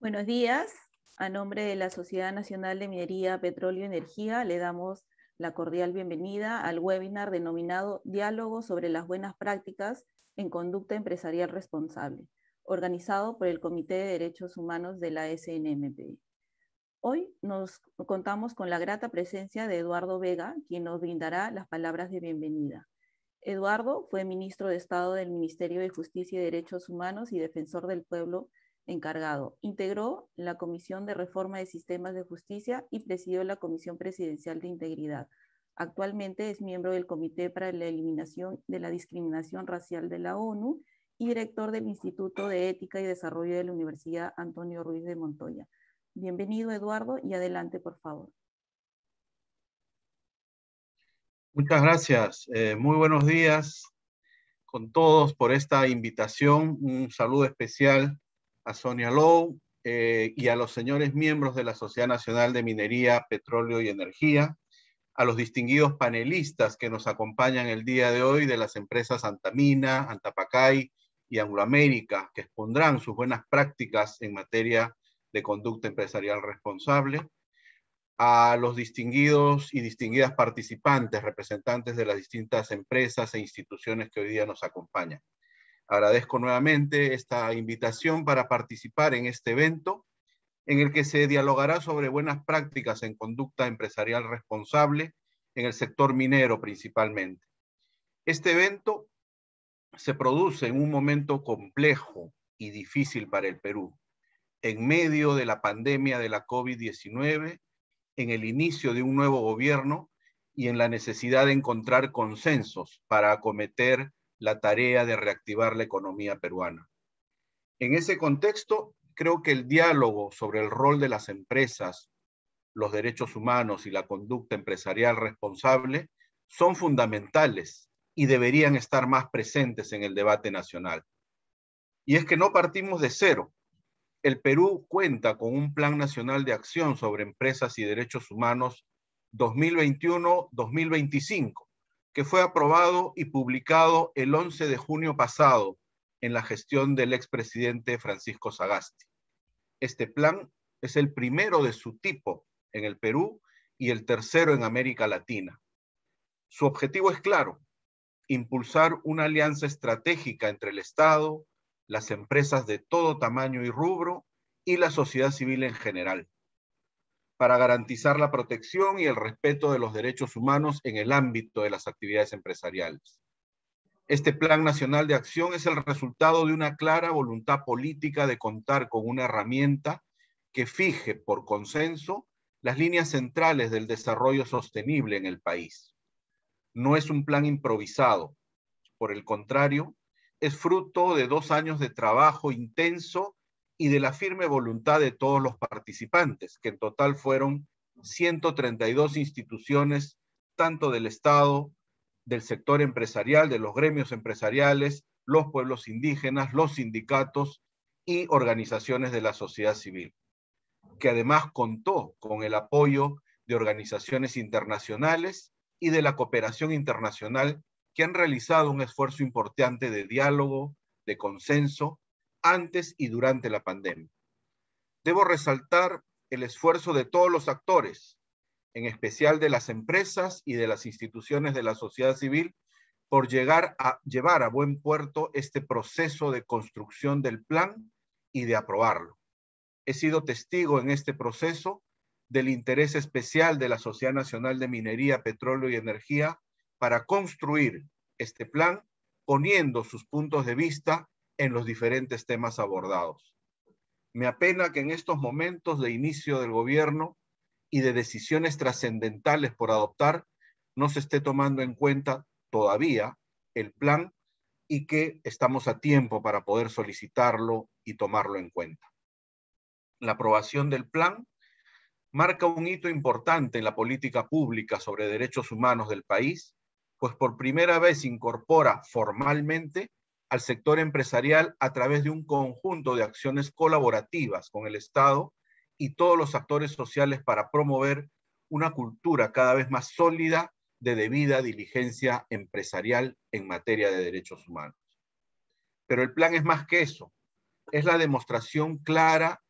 Buenos días. A nombre de la Sociedad Nacional de Minería, Petróleo y Energía, le damos la cordial bienvenida al webinar denominado Diálogo sobre las buenas prácticas en conducta empresarial responsable, organizado por el Comité de Derechos Humanos de la SNMP. Hoy nos contamos con la grata presencia de Eduardo Vega, quien nos brindará las palabras de bienvenida. Eduardo fue ministro de Estado del Ministerio de Justicia y Derechos Humanos y defensor del pueblo encargado. Integró la Comisión de Reforma de Sistemas de Justicia y presidió la Comisión Presidencial de Integridad. Actualmente es miembro del Comité para la Eliminación de la Discriminación Racial de la ONU y director del Instituto de Ética y Desarrollo de la Universidad Antonio Ruiz de Montoya. Bienvenido, Eduardo, y adelante, por favor. Muchas gracias. Muy buenos días con todos por esta invitación. Un saludo especial a Sonia Low y a los señores miembros de la Sociedad Nacional de Minería, Petróleo y Energía, a los distinguidos panelistas que nos acompañan el día de hoy de las empresas Antamina, Antapacay y Angloamérica, que expondrán sus buenas prácticas en materia de conducta empresarial responsable, a los distinguidos y distinguidas participantes, representantes de las distintas empresas e instituciones que hoy día nos acompañan. Agradezco nuevamente esta invitación para participar en este evento, en el que se dialogará sobre buenas prácticas en conducta empresarial responsable en el sector minero principalmente. Este evento se produce en un momento complejo y difícil para el Perú, en medio de la pandemia de la COVID-19, en el inicio de un nuevo gobierno y en la necesidad de encontrar consensos para acometer la tarea de reactivar la economía peruana. En ese contexto, creo que el diálogo sobre el rol de las empresas, los derechos humanos y la conducta empresarial responsable son fundamentales y deberían estar más presentes en el debate nacional. Y es que no partimos de cero. El Perú cuenta con un Plan Nacional de Acción sobre Empresas y Derechos Humanos 2021-2025, que fue aprobado y publicado el 11 de junio pasado en la gestión del expresidente Francisco Sagasti. Este plan es el primero de su tipo en el Perú y el tercero en América Latina. Su objetivo es claro: impulsar una alianza estratégica entre el Estado, las empresas de todo tamaño y rubro y la sociedad civil en general, para garantizar la protección y el respeto de los derechos humanos en el ámbito de las actividades empresariales. Este Plan Nacional de Acción es el resultado de una clara voluntad política de contar con una herramienta que fije por consenso las líneas centrales del desarrollo sostenible en el país. No es un plan improvisado, por el contrario, es fruto de 2 años de trabajo intenso y de la firme voluntad de todos los participantes, que en total fueron 132 instituciones, tanto del Estado, del sector empresarial, de los gremios empresariales, los pueblos indígenas, los sindicatos y organizaciones de la sociedad civil, que además contó con el apoyo de organizaciones internacionales y de la cooperación internacional, que han realizado un esfuerzo importante de diálogo, de consenso, antes y durante la pandemia. Debo resaltar el esfuerzo de todos los actores, en especial de las empresas y de las instituciones de la sociedad civil, por llevar a buen puerto este proceso de construcción del plan y de aprobarlo. He sido testigo en este proceso del interés especial de la Sociedad Nacional de Minería, Petróleo y Energía para construir este plan, poniendo sus puntos de vista en los diferentes temas abordados. Me apena que en estos momentos de inicio del gobierno y de decisiones trascendentales por adoptar, no se esté tomando en cuenta todavía el plan y que estamos a tiempo para poder solicitarlo y tomarlo en cuenta. La aprobación del plan marca un hito importante en la política pública sobre derechos humanos del país, pues por primera vez incorpora formalmente al sector empresarial a través de un conjunto de acciones colaborativas con el Estado y todos los actores sociales para promover una cultura cada vez más sólida de debida diligencia empresarial en materia de derechos humanos. Pero el plan es más que eso, es la demostración clara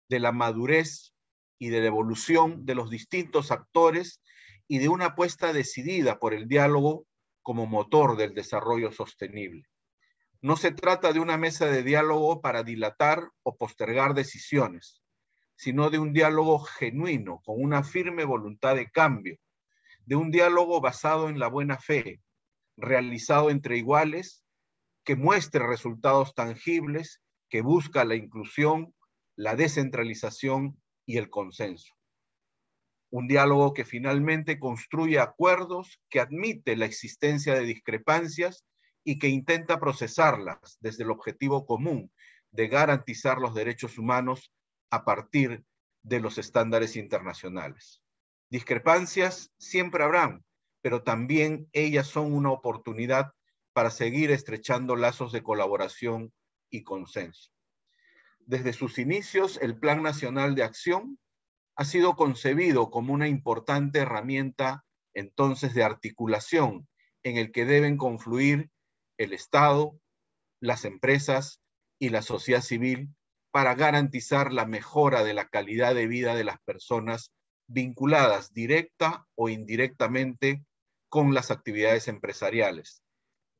de la madurez y de la evolución de los distintos actores y de una apuesta decidida por el diálogo como motor del desarrollo sostenible. No se trata de una mesa de diálogo para dilatar o postergar decisiones, sino de un diálogo genuino, con una firme voluntad de cambio, de un diálogo basado en la buena fe, realizado entre iguales, que muestre resultados tangibles, que busca la inclusión, la descentralización y el consenso. Un diálogo que finalmente construye acuerdos, que admite la existencia de discrepancias y que intenta procesarlas desde el objetivo común de garantizar los derechos humanos a partir de los estándares internacionales. Discrepancias siempre habrán, pero también ellas son una oportunidad para seguir estrechando lazos de colaboración y consenso. Desde sus inicios, el Plan Nacional de Acción ha sido concebido como una importante herramienta entonces de articulación en el que deben confluir el Estado, las empresas y la sociedad civil para garantizar la mejora de la calidad de vida de las personas vinculadas directa o indirectamente con las actividades empresariales,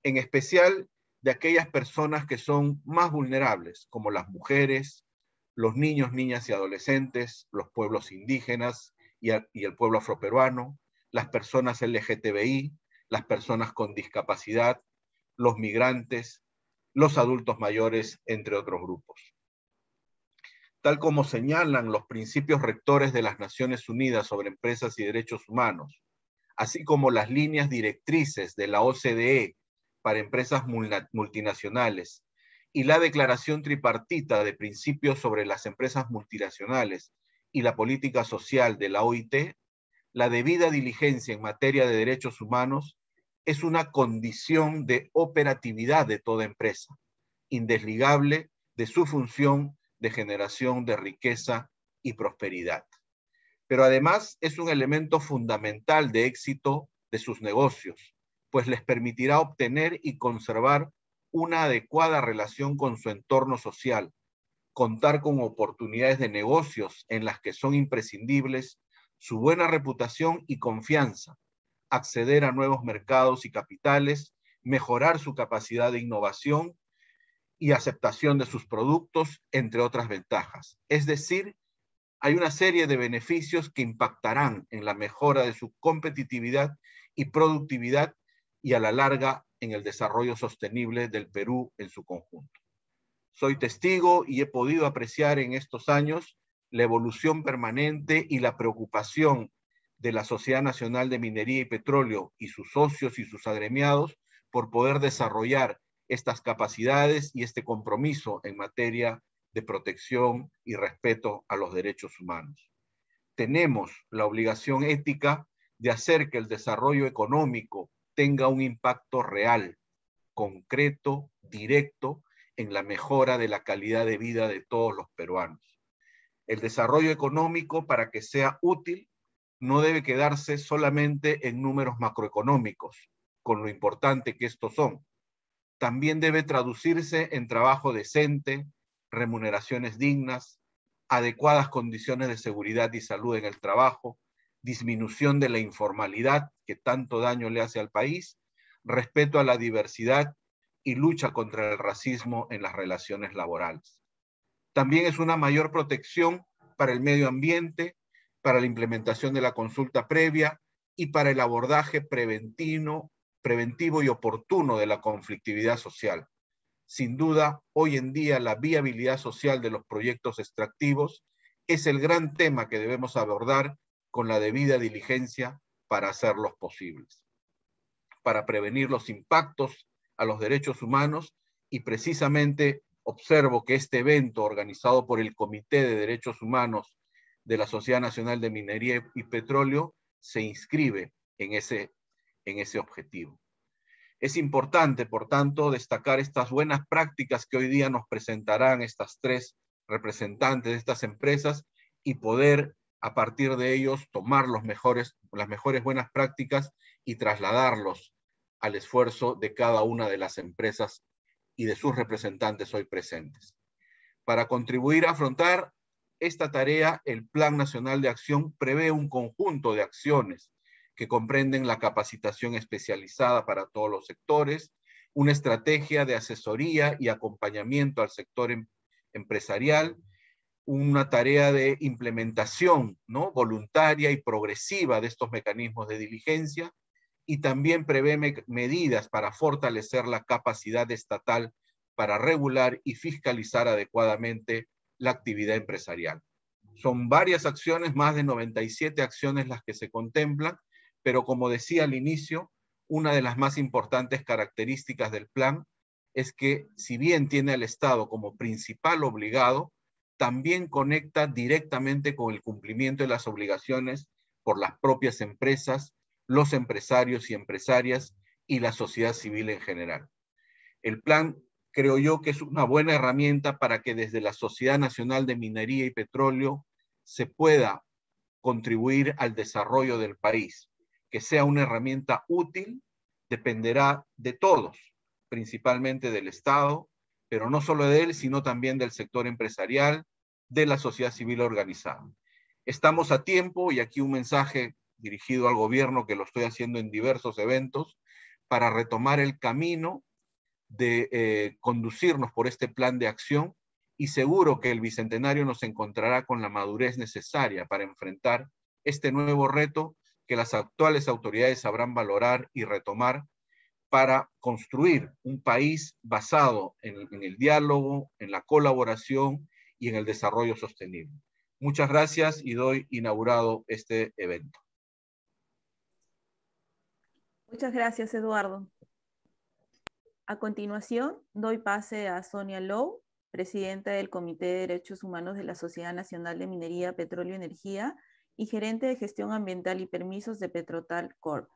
en especial de aquellas personas que son más vulnerables, como las mujeres, los niños, niñas y adolescentes, los pueblos indígenas y el pueblo afroperuano, las personas LGTBI, las personas con discapacidad, los migrantes, los adultos mayores, entre otros grupos. Tal como señalan los principios rectores de las Naciones Unidas sobre empresas y derechos humanos, así como las líneas directrices de la OCDE para empresas multinacionales y la Declaración Tripartita de Principios sobre las Empresas Multinacionales y la Política Social de la OIT, la debida diligencia en materia de derechos humanos es una condición de operatividad de toda empresa, indesligable de su función de generación de riqueza y prosperidad. Pero además es un elemento fundamental de éxito de sus negocios, pues les permitirá obtener y conservar una adecuada relación con su entorno social, contar con oportunidades de negocios en las que son imprescindibles su buena reputación y confianza, acceder a nuevos mercados y capitales, mejorar su capacidad de innovación y aceptación de sus productos, entre otras ventajas. Es decir, hay una serie de beneficios que impactarán en la mejora de su competitividad y productividad y a la larga en el desarrollo sostenible del Perú en su conjunto. Soy testigo y he podido apreciar en estos años la evolución permanente y la preocupación de la Sociedad Nacional de Minería y Petróleo y sus socios y sus agremiados por poder desarrollar estas capacidades y este compromiso en materia de protección y respeto a los derechos humanos. Tenemos la obligación ética de hacer que el desarrollo económico tenga un impacto real, concreto, directo, en la mejora de la calidad de vida de todos los peruanos. El desarrollo económico, para que sea útil, no debe quedarse solamente en números macroeconómicos, con lo importante que estos son. También debe traducirse en trabajo decente, remuneraciones dignas, adecuadas condiciones de seguridad y salud en el trabajo, disminución de la informalidad que tanto daño le hace al país, respeto a la diversidad y lucha contra el racismo en las relaciones laborales. También es una mayor protección para el medio ambiente, para la implementación de la consulta previa y para el abordaje preventivo y oportuno de la conflictividad social. Sin duda, hoy en día la viabilidad social de los proyectos extractivos es el gran tema que debemos abordar con la debida diligencia para hacerlos posibles, para prevenir los impactos a los derechos humanos, y precisamente observo que este evento organizado por el Comité de Derechos Humanos de la Sociedad Nacional de Minería y Petróleo se inscribe en ese objetivo. Es importante, por tanto, destacar estas buenas prácticas que hoy día nos presentarán estas tres representantes de estas empresas y poder, a partir de ellos, tomar las mejores buenas prácticas y trasladarlos al esfuerzo de cada una de las empresas y de sus representantes hoy presentes. Para contribuir a afrontar esta tarea, el Plan Nacional de Acción prevé un conjunto de acciones que comprenden la capacitación especializada para todos los sectores, una estrategia de asesoría y acompañamiento al sector empresarial, una tarea de implementación, ¿no?, voluntaria y progresiva de estos mecanismos de diligencia, y también prevé medidas para fortalecer la capacidad estatal para regular y fiscalizar adecuadamente la actividad empresarial. Son varias acciones, más de 97 acciones las que se contemplan, pero como decía al inicio, una de las más importantes características del plan es que, si bien tiene al Estado como principal obligado, también conecta directamente con el cumplimiento de las obligaciones por las propias empresas, los empresarios y empresarias y la sociedad civil en general. El plan, creo yo, que es una buena herramienta para que desde la Sociedad Nacional de Minería y Petróleo se pueda contribuir al desarrollo del país. Que sea una herramienta útil dependerá de todos, principalmente del Estado, pero no solo de él, sino también del sector empresarial, de la sociedad civil organizada. Estamos a tiempo, y aquí un mensaje dirigido al gobierno, que lo estoy haciendo en diversos eventos, para retomar el camino de conducirnos por este plan de acción, y seguro que el Bicentenario nos encontrará con la madurez necesaria para enfrentar este nuevo reto que las actuales autoridades sabrán valorar y retomar para construir un país basado en el diálogo, en la colaboración y en el desarrollo sostenible. Muchas gracias y doy inaugurado este evento. Muchas gracias, Eduardo. A continuación, doy pase a Sonia Low, presidenta del Comité de Derechos Humanos de la Sociedad Nacional de Minería, Petróleo y Energía y gerente de Gestión Ambiental y Permisos de Petrotal Corp.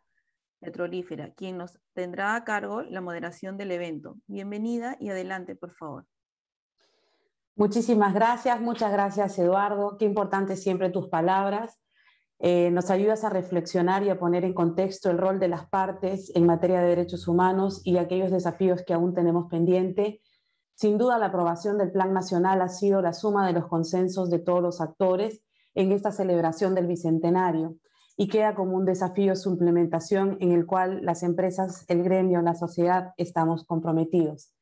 Petrolífera, quien nos tendrá a cargo la moderación del evento. Bienvenida y adelante, por favor. Muchísimas gracias, muchas gracias, Eduardo. Qué importantes siempre tus palabras. Nos ayudas a reflexionar y a poner en contexto el rol de las partes en materia de derechos humanos y aquellos desafíos que aún tenemos pendiente. Sin duda, la aprobación del Plan Nacional ha sido la suma de los consensos de todos los actores en esta celebración del Bicentenario, y queda como un desafío su implementación, en el cual las empresas, el gremio, la sociedad estamos comprometidos.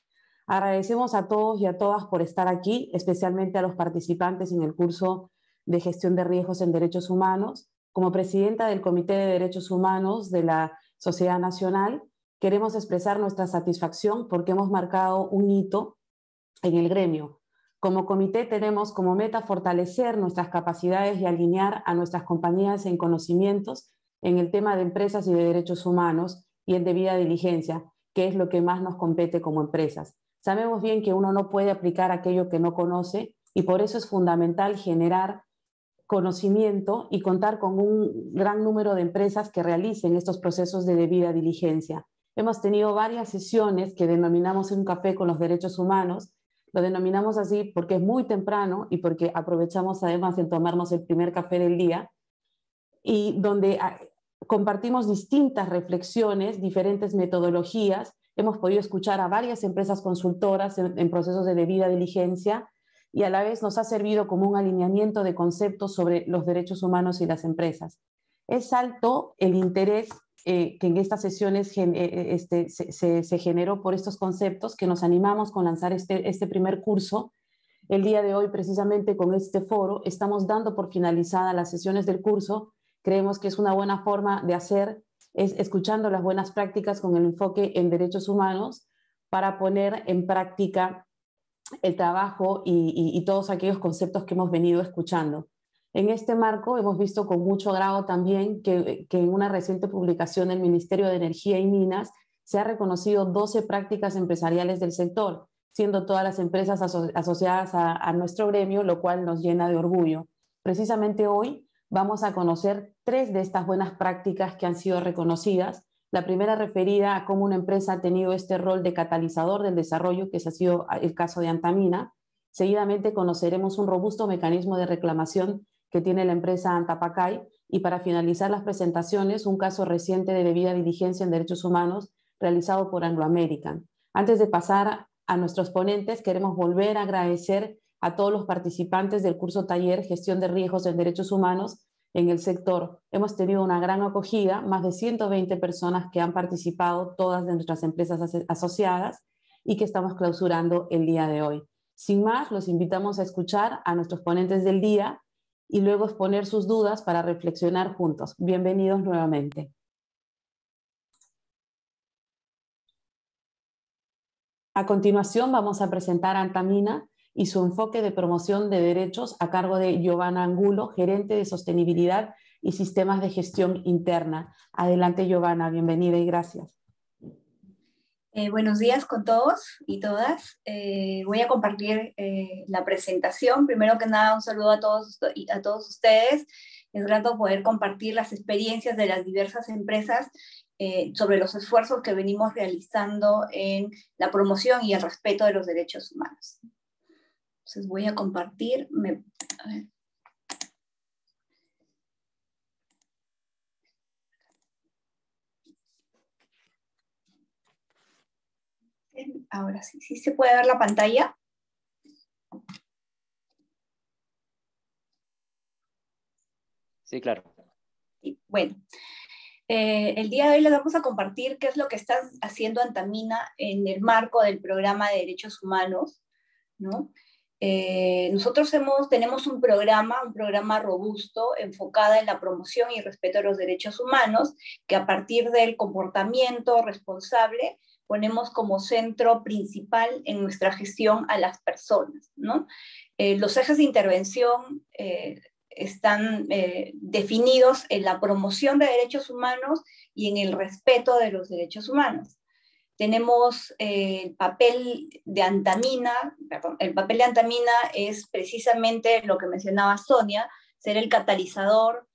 Agradecemos a todos y a todas por estar aquí, especialmente a los participantes en el curso de Gestión de Riesgos en Derechos Humanos. Como presidenta del Comité de Derechos Humanos de la Sociedad Nacional, queremos expresar nuestra satisfacción porque hemos marcado un hito en el gremio. Como comité tenemos como meta fortalecer nuestras capacidades y alinear a nuestras compañías en conocimientos en el tema de empresas y de derechos humanos y en debida diligencia, que es lo que más nos compete como empresas. Sabemos bien que uno no puede aplicar aquello que no conoce, y por eso es fundamental generar conocimiento y contar con un gran número de empresas que realicen estos procesos de debida diligencia. Hemos tenido varias sesiones que denominamos un café con los derechos humanos. Lo denominamos así porque es muy temprano y porque aprovechamos además de tomarnos el primer café del día, y donde compartimos distintas reflexiones, diferentes metodologías. Hemos podido escuchar a varias empresas consultoras en procesos de debida diligencia, y a la vez nos ha servido como un alineamiento de conceptos sobre los derechos humanos y las empresas. Es alto el interés que en estas sesiones se generó por estos conceptos, que nos animamos con lanzar este primer curso. El día de hoy, precisamente con este foro, estamos dando por finalizadas las sesiones del curso. Creemos que es una buena forma de hacer, es escuchando las buenas prácticas con el enfoque en derechos humanos, para poner en práctica el trabajo y todos aquellos conceptos que hemos venido escuchando. En este marco hemos visto con mucho agrado también que en una reciente publicación del Ministerio de Energía y Minas se ha reconocido 12 prácticas empresariales del sector, siendo todas las empresas asociadas a nuestro gremio, lo cual nos llena de orgullo. Precisamente hoy vamos a conocer 3 de estas buenas prácticas que han sido reconocidas. La primera referida a cómo una empresa ha tenido este rol de catalizador del desarrollo, que ese ha sido el caso de Antamina. Seguidamente conoceremos un robusto mecanismo de reclamación que tiene la empresa Antapacay, y para finalizar las presentaciones, un caso reciente de debida diligencia en derechos humanos realizado por Anglo American. Antes de pasar a nuestros ponentes, queremos volver a agradecer a todos los participantes del curso taller Gestión de Riesgos en Derechos Humanos en el sector. Hemos tenido una gran acogida, más de 120 personas que han participado, todas de nuestras empresas asociadas, y que estamos clausurando el día de hoy. Sin más, los invitamos a escuchar a nuestros ponentes del día y luego exponer sus dudas para reflexionar juntos. Bienvenidos nuevamente. A continuación vamos a presentar a Antamina y su enfoque de promoción de derechos a cargo de Giovanna Angulo, gerente de sostenibilidad y sistemas de gestión interna. Adelante, Giovanna, bienvenida y gracias. Buenos días con todos y todas. Voy a compartir la presentación. Primero que nada, un saludo a todos ustedes. Es grato poder compartir las experiencias de las diversas empresas sobre los esfuerzos que venimos realizando en la promoción y el respeto de los derechos humanos. Entonces voy a compartir. A ver. Ahora sí, ¿sí se puede ver la pantalla? Sí, claro. Sí, bueno, el día de hoy les vamos a compartir qué es lo que está haciendo Antamina en el marco del programa de derechos humanos, ¿no? Nosotros tenemos un programa robusto enfocado en la promoción y respeto de los derechos humanos, que a partir del comportamiento responsable ponemos como centro principal en nuestra gestión a las personas, ¿no? Los ejes de intervención están definidos en la promoción de derechos humanos y en el respeto de los derechos humanos. Tenemos el papel de Antamina, el papel de Antamina es precisamente lo que mencionaba Sonia, ser el catalizador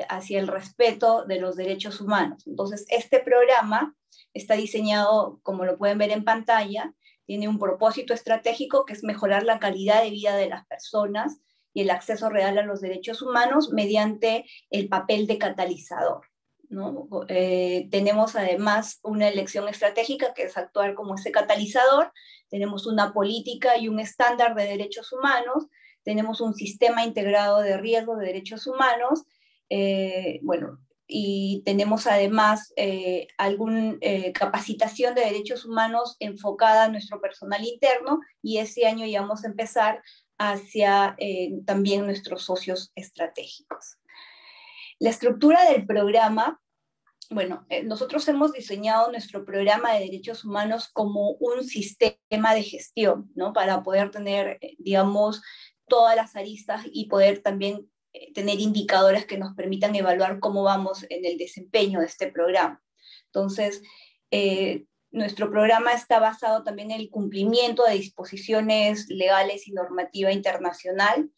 hacia el respeto de los derechos humanos. Entonces, este programa está diseñado, como lo pueden ver en pantalla, tiene un propósito estratégico que es mejorar la calidad de vida de las personas y el acceso real a los derechos humanos mediante el papel de catalizador, ¿no? Tenemos además una elección estratégica que es actuar como ese catalizador, tenemos una política y un estándar de derechos humanos, tenemos un sistema integrado de riesgo de derechos humanos, y tenemos además alguna capacitación de derechos humanos enfocada a nuestro personal interno, y este año ya vamos a empezar hacia también nuestros socios estratégicos. La estructura del programa, bueno, nosotros hemos diseñado nuestro programa de derechos humanos como un sistema de gestión, ¿no? Para poder tener, digamos, todas las aristas y poder también tener indicadores que nos permitan evaluar cómo vamos en el desempeño de este programa. Entonces, nuestro programa está basado también en el cumplimiento de disposiciones legales y normativa internacional.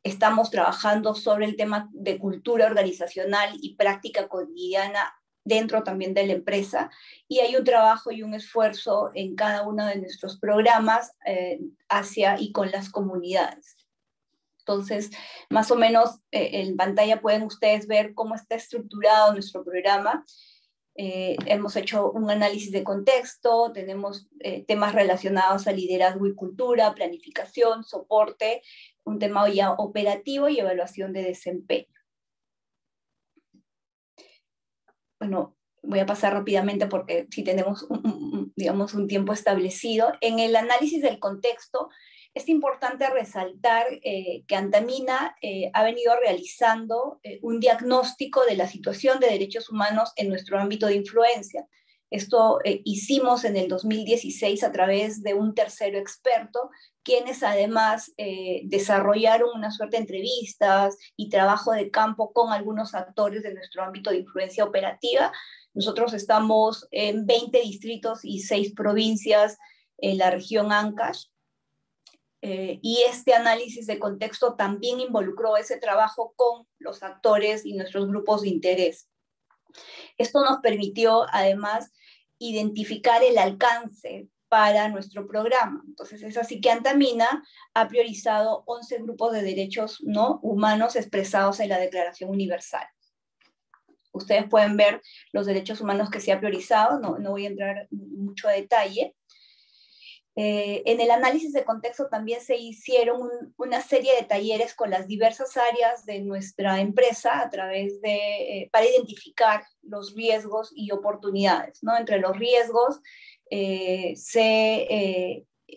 Estamos trabajando sobre el tema de cultura organizacional y práctica cotidiana dentro también de la empresa, y hay un trabajo y un esfuerzo en cada uno de nuestros programas hacia y con las comunidades. Entonces, más o menos en pantalla pueden ustedes ver cómo está estructurado nuestro programa. Hemos hecho un análisis de contexto, tenemos temas relacionados a liderazgo y cultura, planificación, soporte, un tema ya operativo y evaluación de desempeño. Bueno, voy a pasar rápidamente porque sí tenemos digamos, un tiempo establecido. En el análisis del contexto, es importante resaltar que Antamina ha venido realizando un diagnóstico de la situación de derechos humanos en nuestro ámbito de influencia. Esto hicimos en el 2016 a través de un tercero experto, quienes además desarrollaron una suerte de entrevistas y trabajo de campo con algunos actores de nuestro ámbito de influencia operativa. Nosotros estamos en 20 distritos y 6 provincias en la región Ancash. Y este análisis de contexto también involucró ese trabajo con los actores y nuestros grupos de interés. Esto nos permitió además identificar el alcance para nuestro programa. Entonces es así que Antamina ha priorizado 11 grupos de derechos no humanos expresados en la Declaración Universal. Ustedes pueden ver los derechos humanos que se ha priorizado, no voy a entrar en mucho detalle. En el análisis de contexto también se hicieron una serie de talleres con las diversas áreas de nuestra empresa a través de, para identificar los riesgos y oportunidades, ¿no? Entre los riesgos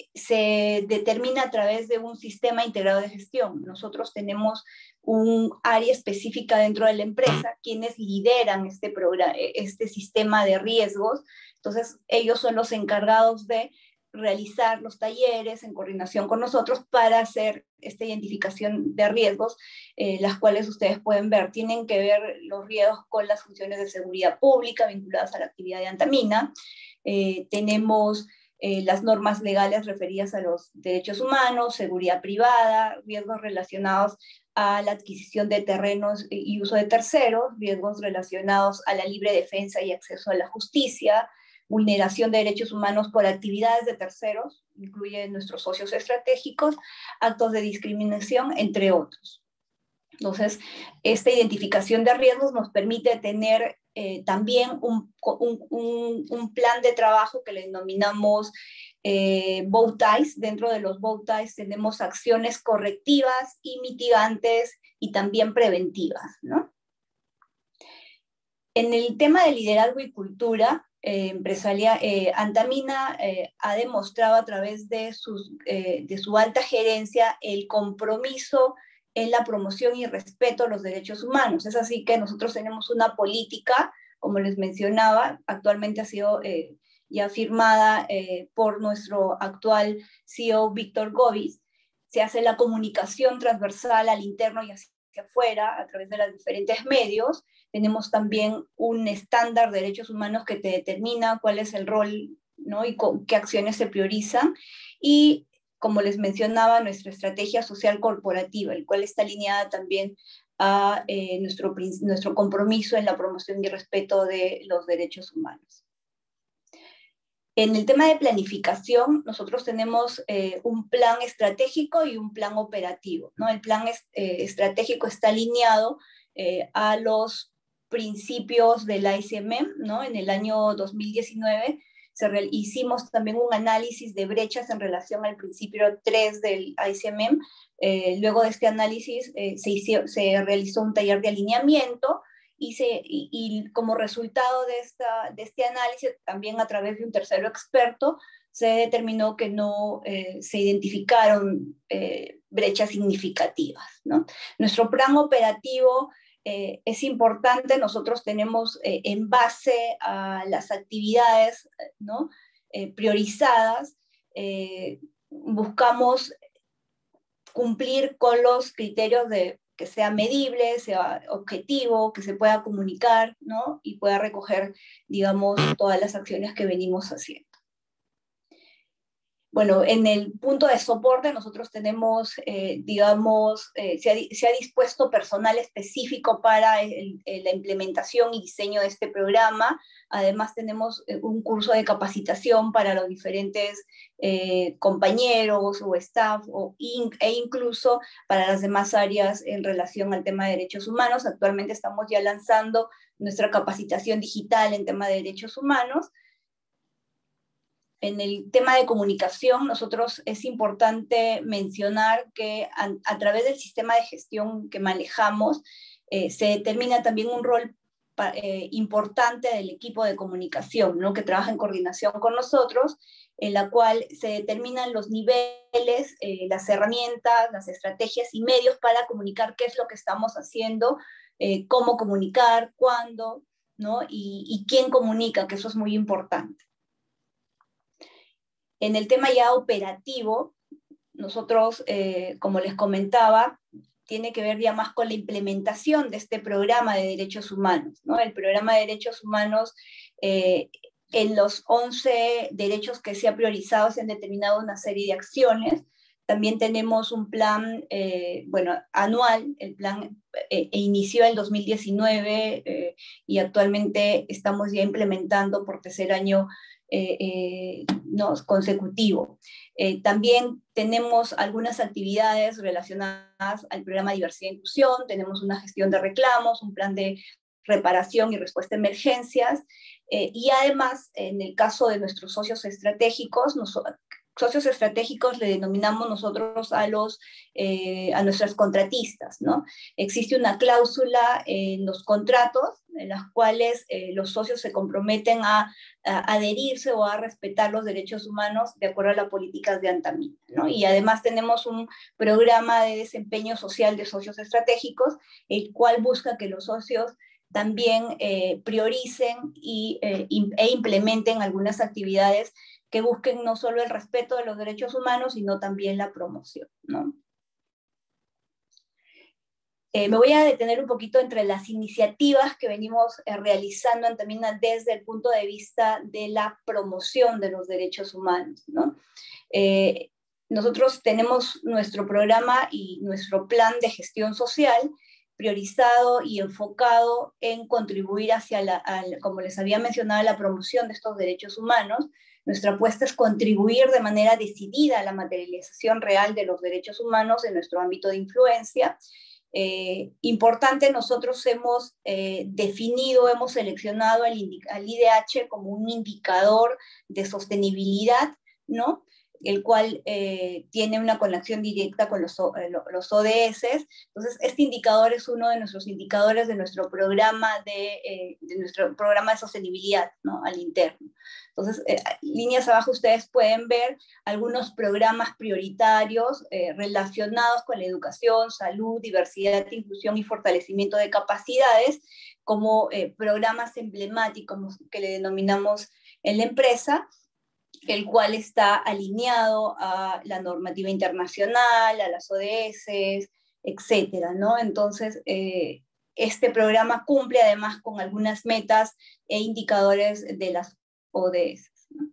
se determina a través de un sistema integrado de gestión. Nosotros tenemos un área específica dentro de la empresa, quienes lideran este sistema de riesgos. Entonces, ellos son los encargados de realizar los talleres en coordinación con nosotros para hacer esta identificación de riesgos, las cuales ustedes pueden ver. Tienen que ver los riesgos con las funciones de seguridad pública vinculadas a la actividad de Antamina. Tenemos las normas legales referidas a los derechos humanos, seguridad privada, riesgos relacionados a la adquisición de terrenos y uso de terceros, riesgos relacionados a la libre defensa y acceso a la justicia, vulneración de derechos humanos por actividades de terceros, incluye nuestros socios estratégicos, actos de discriminación, entre otros. Entonces, esta identificación de riesgos nos permite tener también un plan de trabajo que le denominamos bow ties. Dentro de los bow ties tenemos acciones correctivas y mitigantes y también preventivas, ¿no? En el tema de liderazgo y cultura empresarial, Antamina ha demostrado a través de su alta gerencia el compromiso en la promoción y respeto a los derechos humanos. Es así que nosotros tenemos una política, como les mencionaba, actualmente ha sido ya firmada por nuestro actual CEO, Víctor Govis. Se hace la comunicación transversal al interno y hacia afuera a través de los diferentes medios. Tenemos también un estándar de derechos humanos que te determina cuál es el rol, ¿no? Y qué acciones se priorizan. Y, como les mencionaba, nuestra estrategia social corporativa, el cual está alineada también a nuestro compromiso en la promoción y respeto de los derechos humanos. En el tema de planificación, nosotros tenemos un plan estratégico y un plan operativo, ¿no? El plan estratégico está alineado a los principios del ICMM, ¿no? En el año 2019 hicimos también un análisis de brechas en relación al principio 3 del ICMM. Luego de este análisis se realizó un taller de alineamiento y como resultado de este análisis, también a través de un tercero experto, se determinó que no se identificaron brechas significativas, ¿no? Nuestro plan operativo es importante. Nosotros tenemos en base a las actividades, ¿no? Priorizadas, buscamos cumplir con los criterios de que sea medible, sea objetivo, que se pueda comunicar, ¿no? Y pueda recoger, digamos, todas las acciones que venimos haciendo. Bueno, en el punto de soporte nosotros tenemos, digamos, se ha dispuesto personal específico para la implementación y diseño de este programa. Además tenemos un curso de capacitación para los diferentes compañeros o staff e incluso para las demás áreas en relación al tema de derechos humanos. Actualmente estamos ya lanzando nuestra capacitación digital en tema de derechos humanos. En el tema de comunicación, nosotros es importante mencionar que a través del sistema de gestión que manejamos, se determina también un rol importante del equipo de comunicación, ¿no? Que trabaja en coordinación con nosotros, en la cual se determinan los niveles, las herramientas, las estrategias y medios para comunicar qué es lo que estamos haciendo, cómo comunicar, cuándo, ¿no? Y quién comunica, que eso es muy importante. En el tema ya operativo, nosotros, como les comentaba, tiene que ver ya más con la implementación de este programa de derechos humanos, ¿no? El programa de derechos humanos, en los 11 derechos que se ha priorizado, se han determinado una serie de acciones. También tenemos un plan, bueno, anual. El plan inició en 2019 y actualmente estamos ya implementando por tercer año no, consecutivo. También tenemos algunas actividades relacionadas al programa de diversidad e inclusión. Tenemos una gestión de reclamos, un plan de reparación y respuesta a emergencias, y además, en el caso de nuestros socios estratégicos, socios estratégicos le denominamos nosotros a nuestras contratistas, ¿no? Existe una cláusula en los contratos en las cuales los socios se comprometen a adherirse o a respetar los derechos humanos de acuerdo a las políticas de Antamina, ¿no? Y además tenemos un programa de desempeño social de socios estratégicos, el cual busca que los socios también prioricen e implementen algunas actividades que busquen no solo el respeto de los derechos humanos, sino también la promoción, ¿no? Me voy a detener un poquito entre las iniciativas que venimos realizando en Antamina desde el punto de vista de la promoción de los derechos humanos, ¿no? Nosotros tenemos nuestro programa y nuestro plan de gestión social priorizado y enfocado en contribuir hacia como les había mencionado, la promoción de estos derechos humanos. Nuestra apuesta es contribuir de manera decidida a la materialización real de los derechos humanos en nuestro ámbito de influencia. Importante, nosotros hemos hemos seleccionado al IDH como un indicador de sostenibilidad, ¿no? El cual tiene una conexión directa con los ODS. Entonces, este indicador es uno de nuestros indicadores de nuestro programa de sostenibilidad, ¿no? Al interno. Entonces, líneas abajo ustedes pueden ver algunos programas prioritarios relacionados con la educación, salud, diversidad, inclusión y fortalecimiento de capacidades, como programas emblemáticos que le denominamos en la empresa, el cual está alineado a la normativa internacional, a las ODS, etcétera, ¿no? Entonces, este programa cumple además con algunas metas e indicadores de las ODS, ¿no?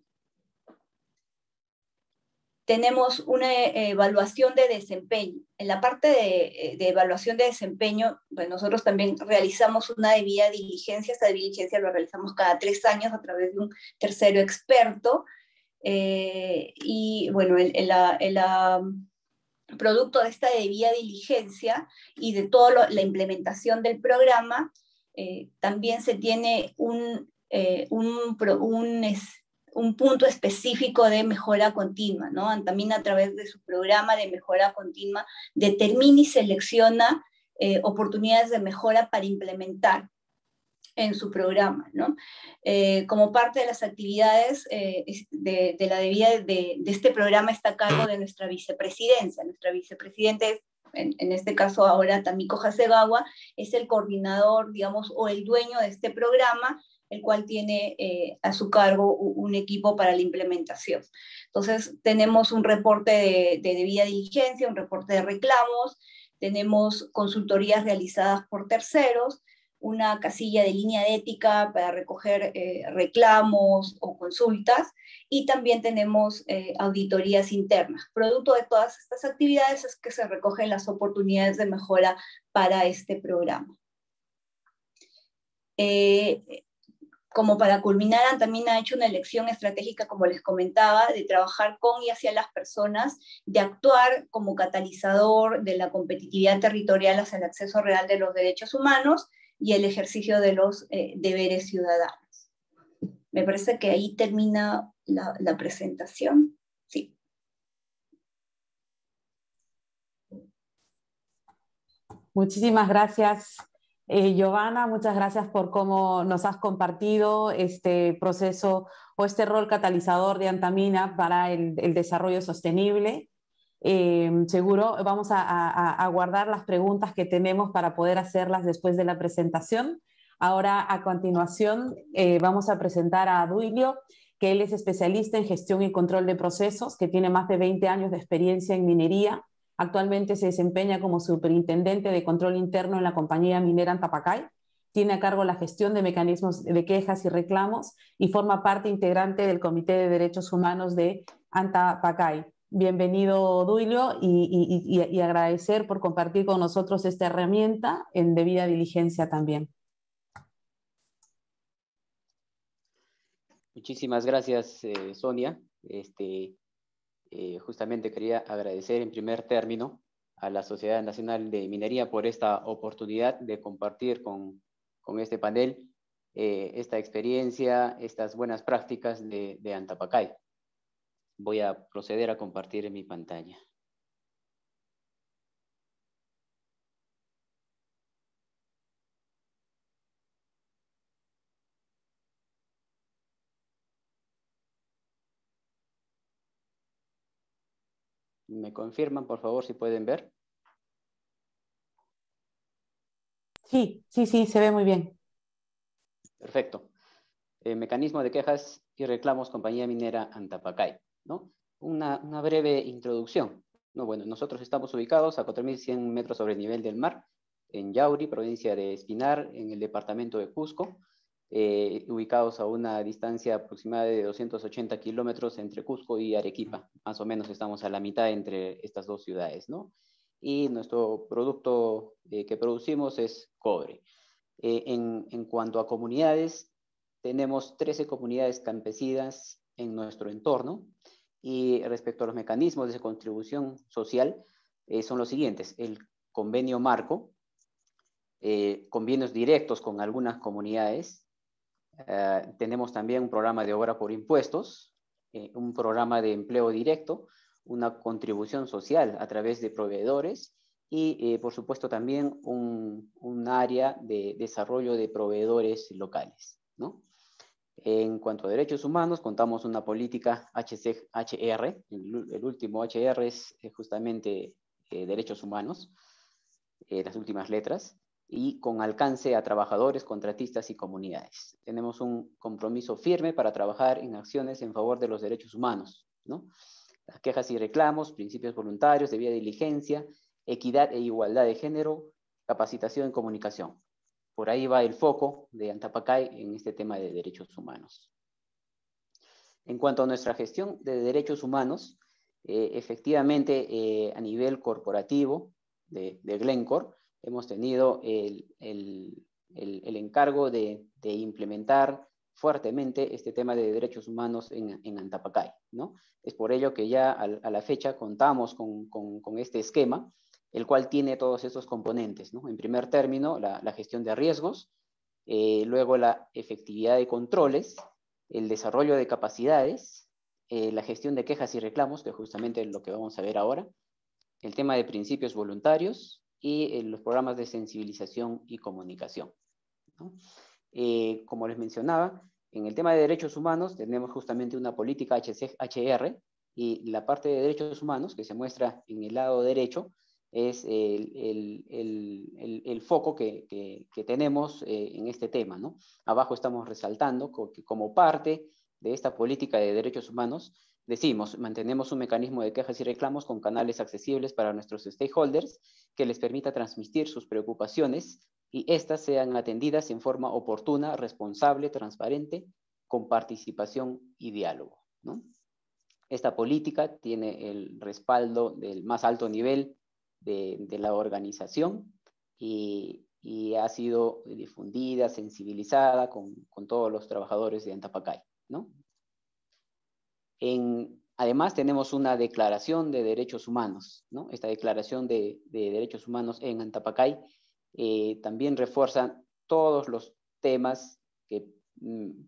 Tenemos una evaluación de desempeño. En la parte de evaluación de desempeño, pues nosotros también realizamos una debida diligencia. Esta diligencia lo realizamos cada 3 años a través de un tercero experto. Y bueno, el producto de esta debida diligencia y de toda la implementación del programa, también se tiene un punto específico de mejora continua, ¿no? Antamina, a través de su programa de mejora continua, determina y selecciona oportunidades de mejora para implementar en su programa, ¿no? Como parte de las actividades de este programa está a cargo de nuestra vicepresidencia. Nuestra vicepresidenta es, en este caso ahora Tamiko Hasegawa, es el coordinador, digamos, o el dueño de este programa, el cual tiene a su cargo un equipo para la implementación. Entonces, tenemos un reporte de debida diligencia, un reporte de reclamos, tenemos consultorías realizadas por terceros, una casilla de línea de ética para recoger reclamos o consultas, y también tenemos auditorías internas. Producto de todas estas actividades es que se recogen las oportunidades de mejora para este programa. Como para culminar, Antamina ha hecho una elección estratégica, como les comentaba, de trabajar con y hacia las personas, de actuar como catalizador de la competitividad territorial hacia el acceso real de los derechos humanos y el ejercicio de los deberes ciudadanos. Me parece que ahí termina la presentación. Sí. Muchísimas gracias, Giovanna. Muchas gracias por cómo nos has compartido este proceso o este rol catalizador de Antamina para el desarrollo sostenible. Seguro vamos a guardar las preguntas que tenemos para poder hacerlas después de la presentación. Ahora, a continuación, vamos a presentar a Duilio, que él es especialista en gestión y control de procesos, que tiene más de 20 años de experiencia en minería. Actualmente se desempeña como superintendente de control interno en la compañía minera Antapacay. Tiene a cargo la gestión de mecanismos de quejas y reclamos y forma parte integrante del Comité de Derechos Humanos de Antapacay. Bienvenido, Duilio, y agradecer por compartir con nosotros esta herramienta en debida diligencia también. Muchísimas gracias, Sonia. Justamente quería agradecer en primer término a la Sociedad Nacional de Minería por esta oportunidad de compartir con este panel esta experiencia, estas buenas prácticas de Antapacay. Voy a proceder a compartir mi pantalla. ¿Me confirman, por favor, si pueden ver? Sí, se ve muy bien. Perfecto. Mecanismo de quejas y reclamos, compañía minera Antapacay, ¿no? Una breve introducción, ¿no? Bueno, nosotros estamos ubicados a 4.100 metros sobre el nivel del mar, en Yauri, provincia de Espinar, en el departamento de Cusco, ubicados a una distancia aproximada de 280 kilómetros entre Cusco y Arequipa. Más o menos estamos a la mitad entre estas dos ciudades, ¿no? Y nuestro producto que producimos es cobre. En cuanto a comunidades, tenemos 13 comunidades campesinas en nuestro entorno, y respecto a los mecanismos de contribución social, son los siguientes: el convenio marco, convenios directos con algunas comunidades, tenemos también un programa de obra por impuestos, un programa de empleo directo, una contribución social a través de proveedores y, por supuesto, también un área de desarrollo de proveedores locales, ¿no? En cuanto a derechos humanos, contamos una política HR, el último HR es justamente derechos humanos, las últimas letras, y con alcance a trabajadores, contratistas y comunidades. Tenemos un compromiso firme para trabajar en acciones en favor de los derechos humanos, ¿no? Las quejas y reclamos, principios voluntarios, debida diligencia, equidad e igualdad de género, capacitación y comunicación. Por ahí va el foco de Antapacay en este tema de derechos humanos. En cuanto a nuestra gestión de derechos humanos, efectivamente, a nivel corporativo de Glencore, hemos tenido el encargo de implementar fuertemente este tema de derechos humanos en Antapacay, ¿no? Es por ello que ya a la fecha contamos con este esquema, el cual tiene todos estos componentes, ¿no? En primer término, la gestión de riesgos, luego la efectividad de controles, el desarrollo de capacidades, la gestión de quejas y reclamos, que justamente es lo que vamos a ver ahora, el tema de principios voluntarios y los programas de sensibilización y comunicación, ¿no? Como les mencionaba, en el tema de derechos humanos tenemos justamente una política HR, y la parte de derechos humanos que se muestra en el lado derecho es el foco que tenemos en este tema, ¿no? Abajo estamos resaltando que como parte de esta política de derechos humanos, decimos, mantenemos un mecanismo de quejas y reclamos con canales accesibles para nuestros stakeholders que les permita transmitir sus preocupaciones y éstas sean atendidas en forma oportuna, responsable, transparente, con participación y diálogo, ¿no? Esta política tiene el respaldo del más alto nivel de la organización y ha sido difundida, sensibilizada con todos los trabajadores de Antapacay, ¿no? Además, tenemos una declaración de derechos humanos, ¿no? Esta declaración de derechos humanos en Antapacay también refuerza todos los temas que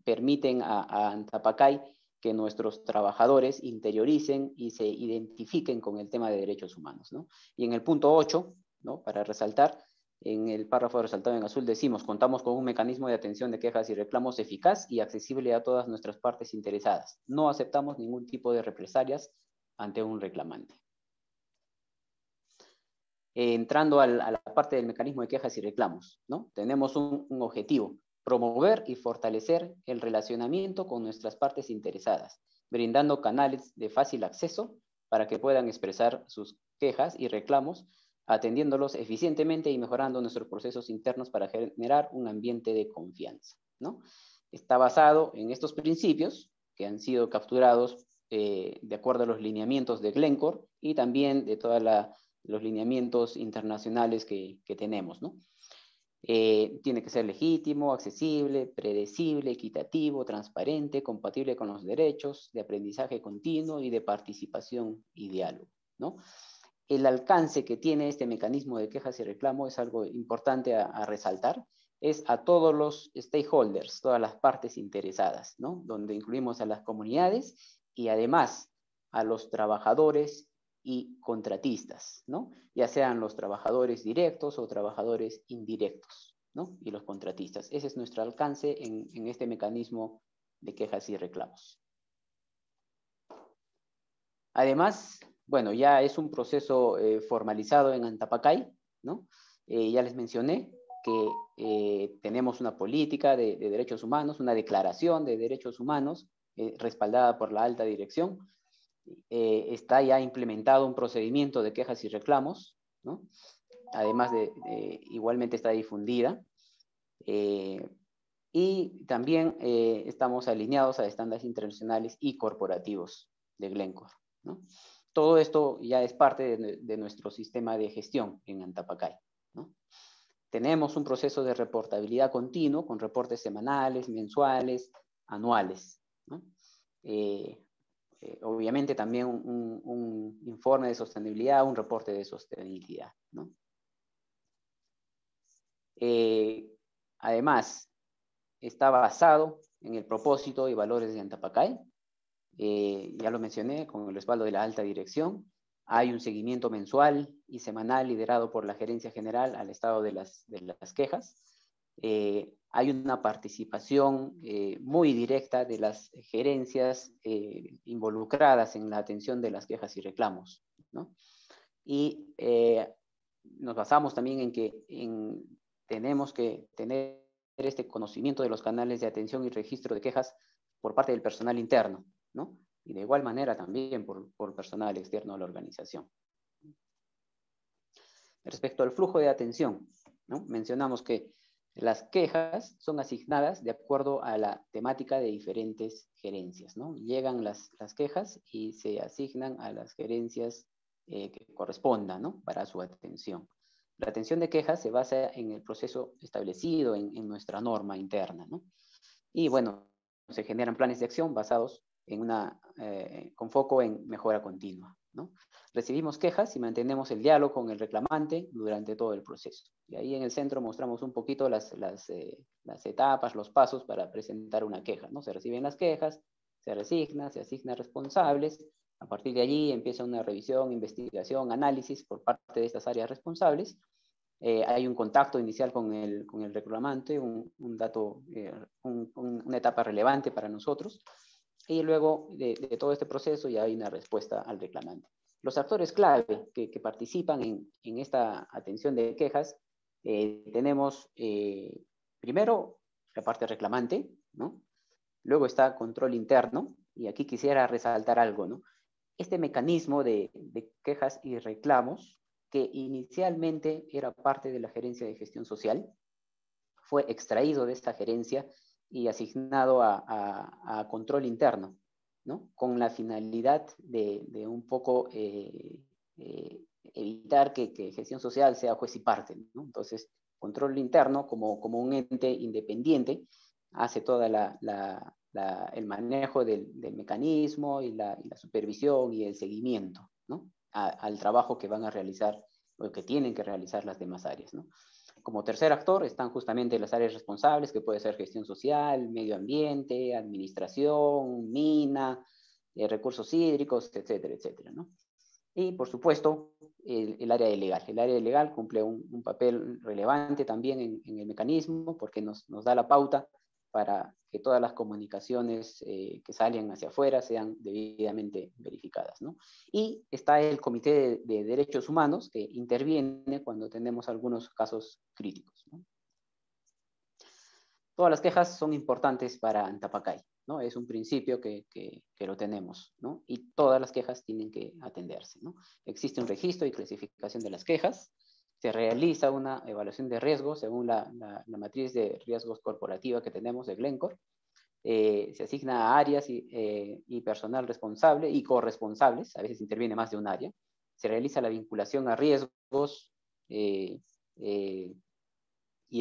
permiten a Antapacay que nuestros trabajadores interioricen y se identifiquen con el tema de derechos humanos, ¿no? Y en el punto 8, ¿no? Para resaltar, en el párrafo resaltado en azul decimos, contamos con un mecanismo de atención de quejas y reclamos eficaz y accesible a todas nuestras partes interesadas. No aceptamos ningún tipo de represalias ante un reclamante. Entrando a la parte del mecanismo de quejas y reclamos, ¿no? Tenemos un objetivo: promover y fortalecer el relacionamiento con nuestras partes interesadas, brindando canales de fácil acceso para que puedan expresar sus quejas y reclamos, atendiéndolos eficientemente y mejorando nuestros procesos internos para generar un ambiente de confianza, ¿no? Está basado en estos principios que han sido capturados de acuerdo a los lineamientos de Glencore y también de todos los lineamientos internacionales que tenemos, ¿no? Tiene que ser legítimo, accesible, predecible, equitativo, transparente, compatible con los derechos de aprendizaje continuo y de participación y diálogo, ¿no? El alcance que tiene este mecanismo de quejas y reclamos es algo importante a resaltar. Es a todos los stakeholders, todas las partes interesadas, ¿no? Donde incluimos a las comunidades y además a los trabajadores y contratistas, ¿no? Ya sean los trabajadores directos o trabajadores indirectos, ¿no? Y los contratistas. Ese es nuestro alcance en este mecanismo de quejas y reclamos. Además, bueno, ya es un proceso formalizado en Antapacay, ¿no? Ya les mencioné que tenemos una política de derechos humanos, una declaración de derechos humanos respaldada por la alta dirección. Está ya implementado un procedimiento de quejas y reclamos, ¿no? Además igualmente está difundida. Y también estamos alineados a estándares internacionales y corporativos de Glencore, ¿no? Todo esto ya es parte de nuestro sistema de gestión en Antapacay, ¿no? Tenemos un proceso de reportabilidad continuo con reportes semanales, mensuales, anuales, ¿no? Obviamente también un informe de sostenibilidad, un reporte de sostenibilidad, ¿no? Además, está basado en el propósito y valores de Antapacay. Ya lo mencioné, con el respaldo de la alta dirección. Hay un seguimiento mensual y semanal liderado por la Gerencia General al estado de las quejas. Hay una participación muy directa de las gerencias involucradas en la atención de las quejas y reclamos, ¿no? Y nos basamos también en que tenemos que tener este conocimiento de los canales de atención y registro de quejas por parte del personal interno, ¿no? Y de igual manera también por personal externo a la organización. Respecto al flujo de atención, ¿no? Mencionamos que las quejas son asignadas de acuerdo a la temática de diferentes gerencias, ¿no? Llegan las quejas y se asignan a las gerencias que correspondan, ¿no? Para su atención. La atención de quejas se basa en el proceso establecido en nuestra norma interna, ¿no? Y bueno, se generan planes de acción basados en con foco en mejora continua, ¿no? Recibimos quejas y mantenemos el diálogo con el reclamante durante todo el proceso. Y ahí en el centro mostramos un poquito las etapas, los pasos para presentar una queja, ¿no? Se reciben las quejas, se resigna, se asigna responsables. A partir de allí empieza una revisión, investigación, análisis por parte de estas áreas responsables. Hay un contacto inicial con el reclamante, una etapa relevante para nosotros. Y luego de todo este proceso ya hay una respuesta al reclamante. Los actores clave que participan en esta atención de quejas, tenemos primero la parte reclamante, ¿no? Luego está control interno, y aquí quisiera resaltar algo, ¿no? Este mecanismo de quejas y reclamos, que inicialmente era parte de la Gerencia de Gestión Social, fue extraído de esta gerencia y asignado a control interno, ¿no? Con la finalidad de un poco evitar que gestión social sea juez y parte, ¿no? Entonces, control interno, como un ente independiente, hace toda el manejo del mecanismo y la supervisión y el seguimiento, ¿no? Al trabajo que van a realizar o que tienen que realizar las demás áreas, ¿no? Como tercer actor están justamente las áreas responsables, que puede ser gestión social, medio ambiente, administración, mina, recursos hídricos, etcétera, etcétera, ¿no? Y, por supuesto, el área de legal. El área de legal cumple un papel relevante también en el mecanismo, porque nos da la pauta para que todas las comunicaciones que salen hacia afuera sean debidamente verificadas, ¿no? Y está el Comité de Derechos Humanos, que interviene cuando tenemos algunos casos críticos, ¿no? Todas las quejas son importantes para Antapacay, ¿no? Es un principio que lo tenemos, ¿no? Y todas las quejas tienen que atenderse, ¿no? Existe un registro y clasificación de las quejas. Se realiza una evaluación de riesgos según la matriz de riesgos corporativa que tenemos de Glencore. Se asigna a áreas y personal responsable y corresponsables, a veces interviene más de un área. Se realiza la vinculación a riesgos y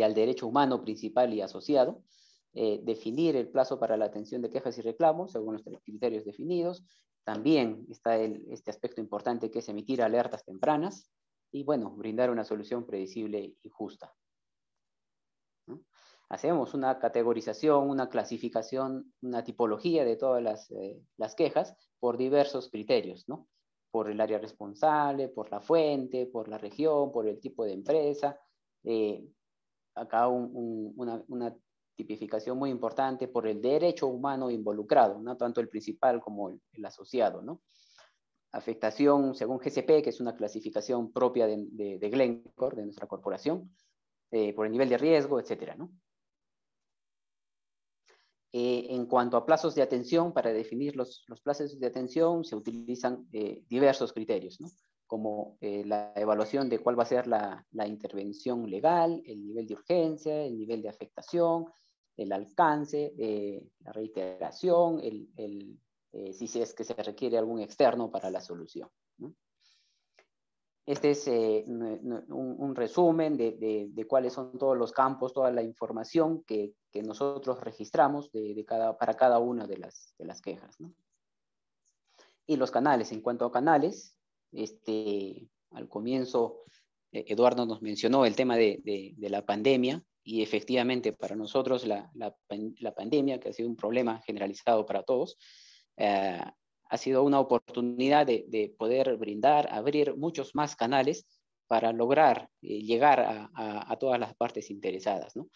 al derecho humano principal y asociado. Definir el plazo para la atención de quejas y reclamos según los criterios definidos. También está este aspecto importante, que es emitir alertas tempranas y, bueno, brindar una solución predecible y justa, ¿no? hacemos una categorización, una clasificación, una tipología de todas las quejas por diversos criterios, ¿no? Por el área responsable, por la fuente, por la región, por el tipo de empresa. Acá una tipificación muy importante por el derecho humano involucrado, no tanto el principal como el asociado, ¿no? Afectación según GCP, que es una clasificación propia de Glencore, de nuestra corporación, por el nivel de riesgo, etcétera, ¿no? En cuanto a plazos de atención, para definir los plazos de atención se utilizan diversos criterios, ¿no? Como la evaluación de cuál va a ser la intervención legal, el nivel de urgencia, el nivel de afectación, el alcance, la reiteración, si es que se requiere algún externo para la solución, ¿no? Este es un resumen de cuáles son todos los campos, toda la información que nosotros registramos para cada una de las quejas, ¿no? Y los canales, en cuanto a canales, al comienzo Eduardo nos mencionó el tema de la pandemia, y efectivamente para nosotros la pandemia, que ha sido un problema generalizado para todos, ha sido una oportunidad de poder abrir muchos más canales para lograr llegar a todas las partes interesadas, ¿no?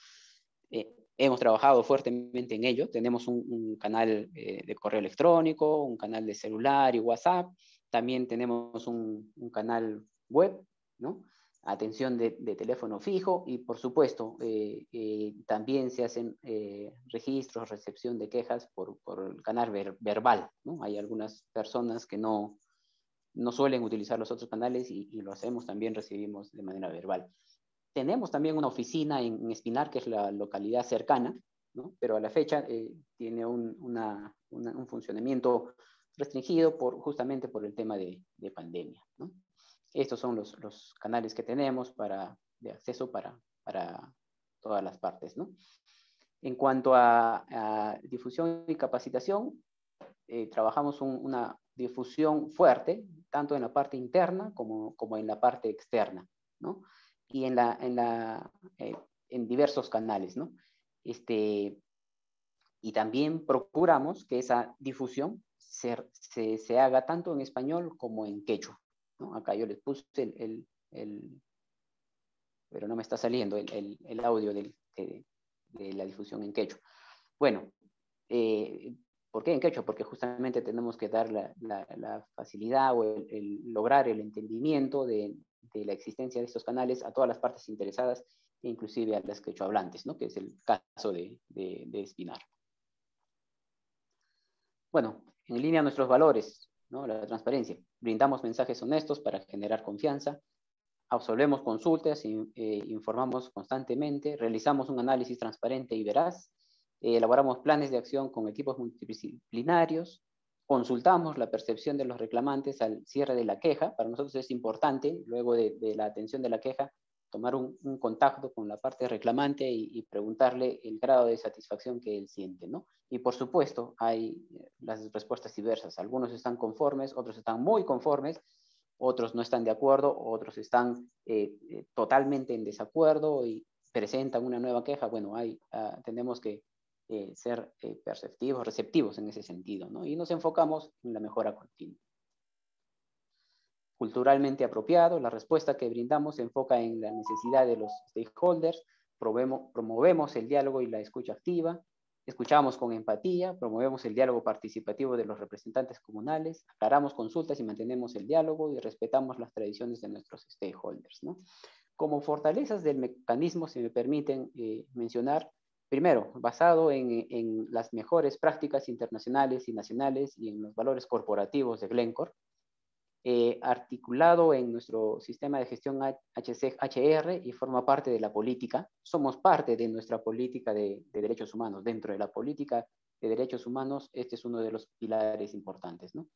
Hemos trabajado fuertemente en ello. Tenemos un canal de correo electrónico, un canal de celular y WhatsApp. También tenemos un canal web, ¿no? Atención de teléfono fijo, y por supuesto también se hacen registros, recepción de quejas por el canal verbal, ¿no? Hay algunas personas que no suelen utilizar los otros canales y lo hacemos, también recibimos de manera verbal. Tenemos también una oficina en Espinar, que es la localidad cercana, ¿no? Pero a la fecha tiene un funcionamiento restringido justamente por el tema de pandemia, ¿no? Estos son los canales que tenemos de acceso para todas las partes, ¿no? En cuanto a difusión y capacitación, trabajamos una difusión fuerte, tanto en la parte interna como en la parte externa, ¿no? Y en diversos canales, ¿no? Y también procuramos que esa difusión se haga tanto en español como en quechua, ¿no? Acá yo les puse pero no me está saliendo el audio de la difusión en quechua. Bueno, ¿por qué en quechua? Porque justamente tenemos que dar la facilidad o lograr el entendimiento de la existencia de estos canales a todas las partes interesadas, inclusive a las quechohablantes, ¿no? Que es el caso de Espinar. Bueno, en línea a nuestros valores, ¿no? La transparencia. Brindamos mensajes honestos para generar confianza, absolvemos consultas, informamos constantemente, realizamos un análisis transparente y veraz, elaboramos planes de acción con equipos multidisciplinarios, consultamos la percepción de los reclamantes al cierre de la queja. Para nosotros es importante, luego de la atención de la queja, tomar un contacto con la parte reclamante y preguntarle el grado de satisfacción que él siente, ¿no? Y por supuesto hay las respuestas diversas. Algunos están conformes, otros están muy conformes, otros no están de acuerdo, otros están totalmente en desacuerdo y presentan una nueva queja. Bueno, tenemos que ser perceptivos, receptivos en ese sentido, ¿no? Y nos enfocamos en la mejora continua. Culturalmente apropiado, la respuesta que brindamos se enfoca en la necesidad de los stakeholders, promovemos el diálogo y la escucha activa, escuchamos con empatía, promovemos el diálogo participativo de los representantes comunales, aclaramos consultas y mantenemos el diálogo y respetamos las tradiciones de nuestros stakeholders, ¿no? Como fortalezas del mecanismo, si me permiten mencionar, primero, basado en las mejores prácticas internacionales y nacionales y en los valores corporativos de Glencore, articulado en nuestro sistema de gestión HR y forma parte de la política. Somos parte de nuestra política de derechos humanos. Dentro de la política de derechos humanos, este es uno de los pilares importantes, ¿no?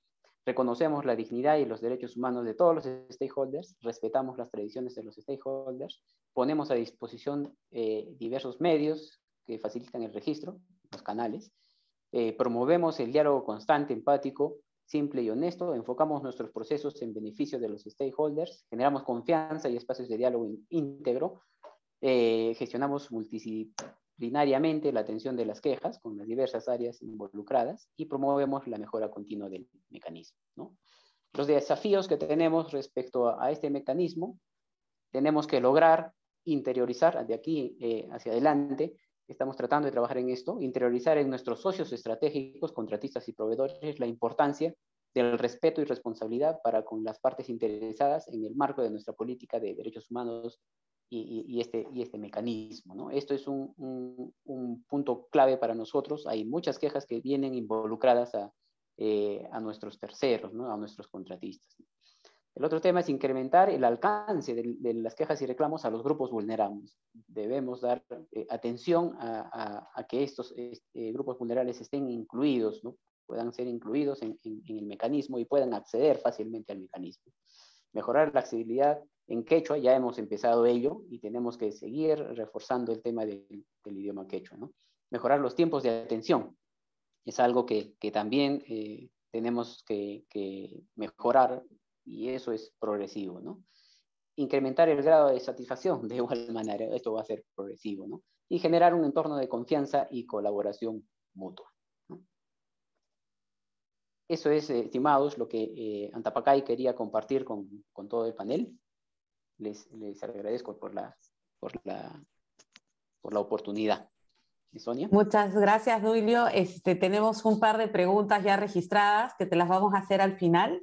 Reconocemos la dignidad y los derechos humanos de todos los stakeholders, respetamos las tradiciones de los stakeholders, ponemos a disposición diversos medios que facilitan el registro, los canales, promovemos el diálogo constante, empático, simple y honesto, enfocamos nuestros procesos en beneficio de los stakeholders, generamos confianza y espacios de diálogo íntegro, gestionamos multidisciplinariamente la atención de las quejas con las diversas áreas involucradas y promovemos la mejora continua del mecanismo, ¿no? Los desafíos que tenemos respecto a este mecanismo, tenemos que lograr interiorizar de aquí hacia adelante. Estamos tratando de trabajar en esto, interiorizar en nuestros socios estratégicos, contratistas y proveedores la importancia del respeto y responsabilidad para con las partes interesadas en el marco de nuestra política de derechos humanos y este mecanismo, ¿no? Esto es un punto clave para nosotros. Hay muchas quejas que vienen involucradas a nuestros terceros, ¿no? A nuestros contratistas. El otro tema es incrementar el alcance de las quejas y reclamos a los grupos vulnerables. Debemos dar atención a que estos grupos vulnerables estén incluidos, ¿no? Puedan ser incluidos en el mecanismo y puedan acceder fácilmente al mecanismo. Mejorar la accesibilidad en quechua, ya hemos empezado ello y tenemos que seguir reforzando el tema del idioma quechua, ¿no? Mejorar los tiempos de atención. Es algo que también tenemos que mejorar, y eso es progresivo, ¿no? Incrementar el grado de satisfacción de igual manera, esto va a ser progresivo, ¿no? Y generar un entorno de confianza y colaboración mutua, ¿no? Eso es, estimados, lo que Antapacay quería compartir con todo el panel. Les agradezco por la oportunidad. Sonia. Muchas gracias, Duilio. Tenemos un par de preguntas ya registradas que te las vamos a hacer al final.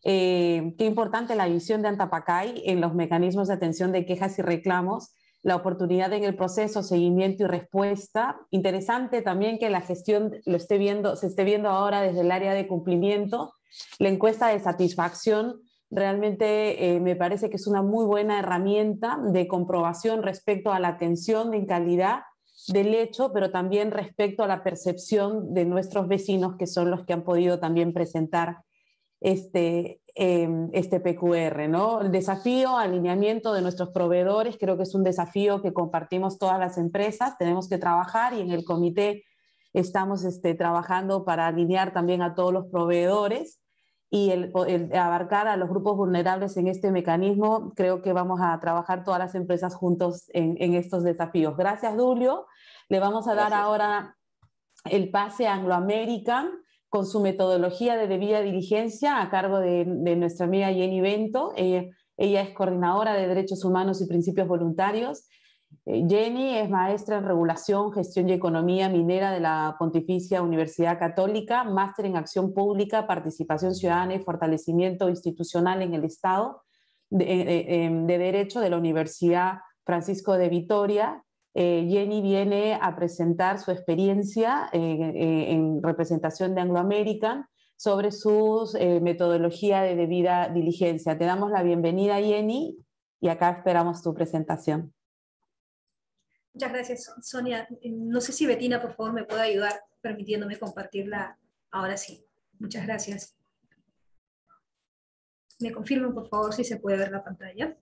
Qué importante la visión de Antapacay en los mecanismos de atención de quejas y reclamos, la oportunidad en el proceso, seguimiento y respuesta. Interesante también que la gestión se esté viendo ahora desde el área de cumplimiento. La encuesta de satisfacción realmente me parece que es una muy buena herramienta de comprobación respecto a la atención en calidad del hecho, pero también respecto a la percepción de nuestros vecinos, que son los que han podido también presentar este PQR, ¿no? El desafío, alineamiento de nuestros proveedores, creo que es un desafío que compartimos todas las empresas, tenemos que trabajar y en el comité estamos trabajando para alinear también a todos los proveedores y el abarcar a los grupos vulnerables en este mecanismo. Creo que vamos a trabajar todas las empresas juntos en estos desafíos. Gracias, Dulio. Le vamos a dar ahora el pase a Anglo American con su metodología de debida diligencia a cargo de nuestra amiga Jenny Bento. Ella es coordinadora de Derechos Humanos y Principios Voluntarios. Jenny es maestra en Regulación, Gestión y Economía Minera de la Pontificia Universidad Católica, máster en Acción Pública, Participación Ciudadana y Fortalecimiento Institucional en el Estado de Derecho de la Universidad Francisco de Vitoria. Jenny viene a presentar su experiencia en representación de Anglo American sobre su metodología de debida diligencia. Te damos la bienvenida, Jenny, y acá esperamos tu presentación. Muchas gracias, Sonia. No sé si Betina, por favor, me puede ayudar permitiéndome compartirla ahora sí. Muchas gracias. ¿Me confirman, por favor, si se puede ver la pantalla?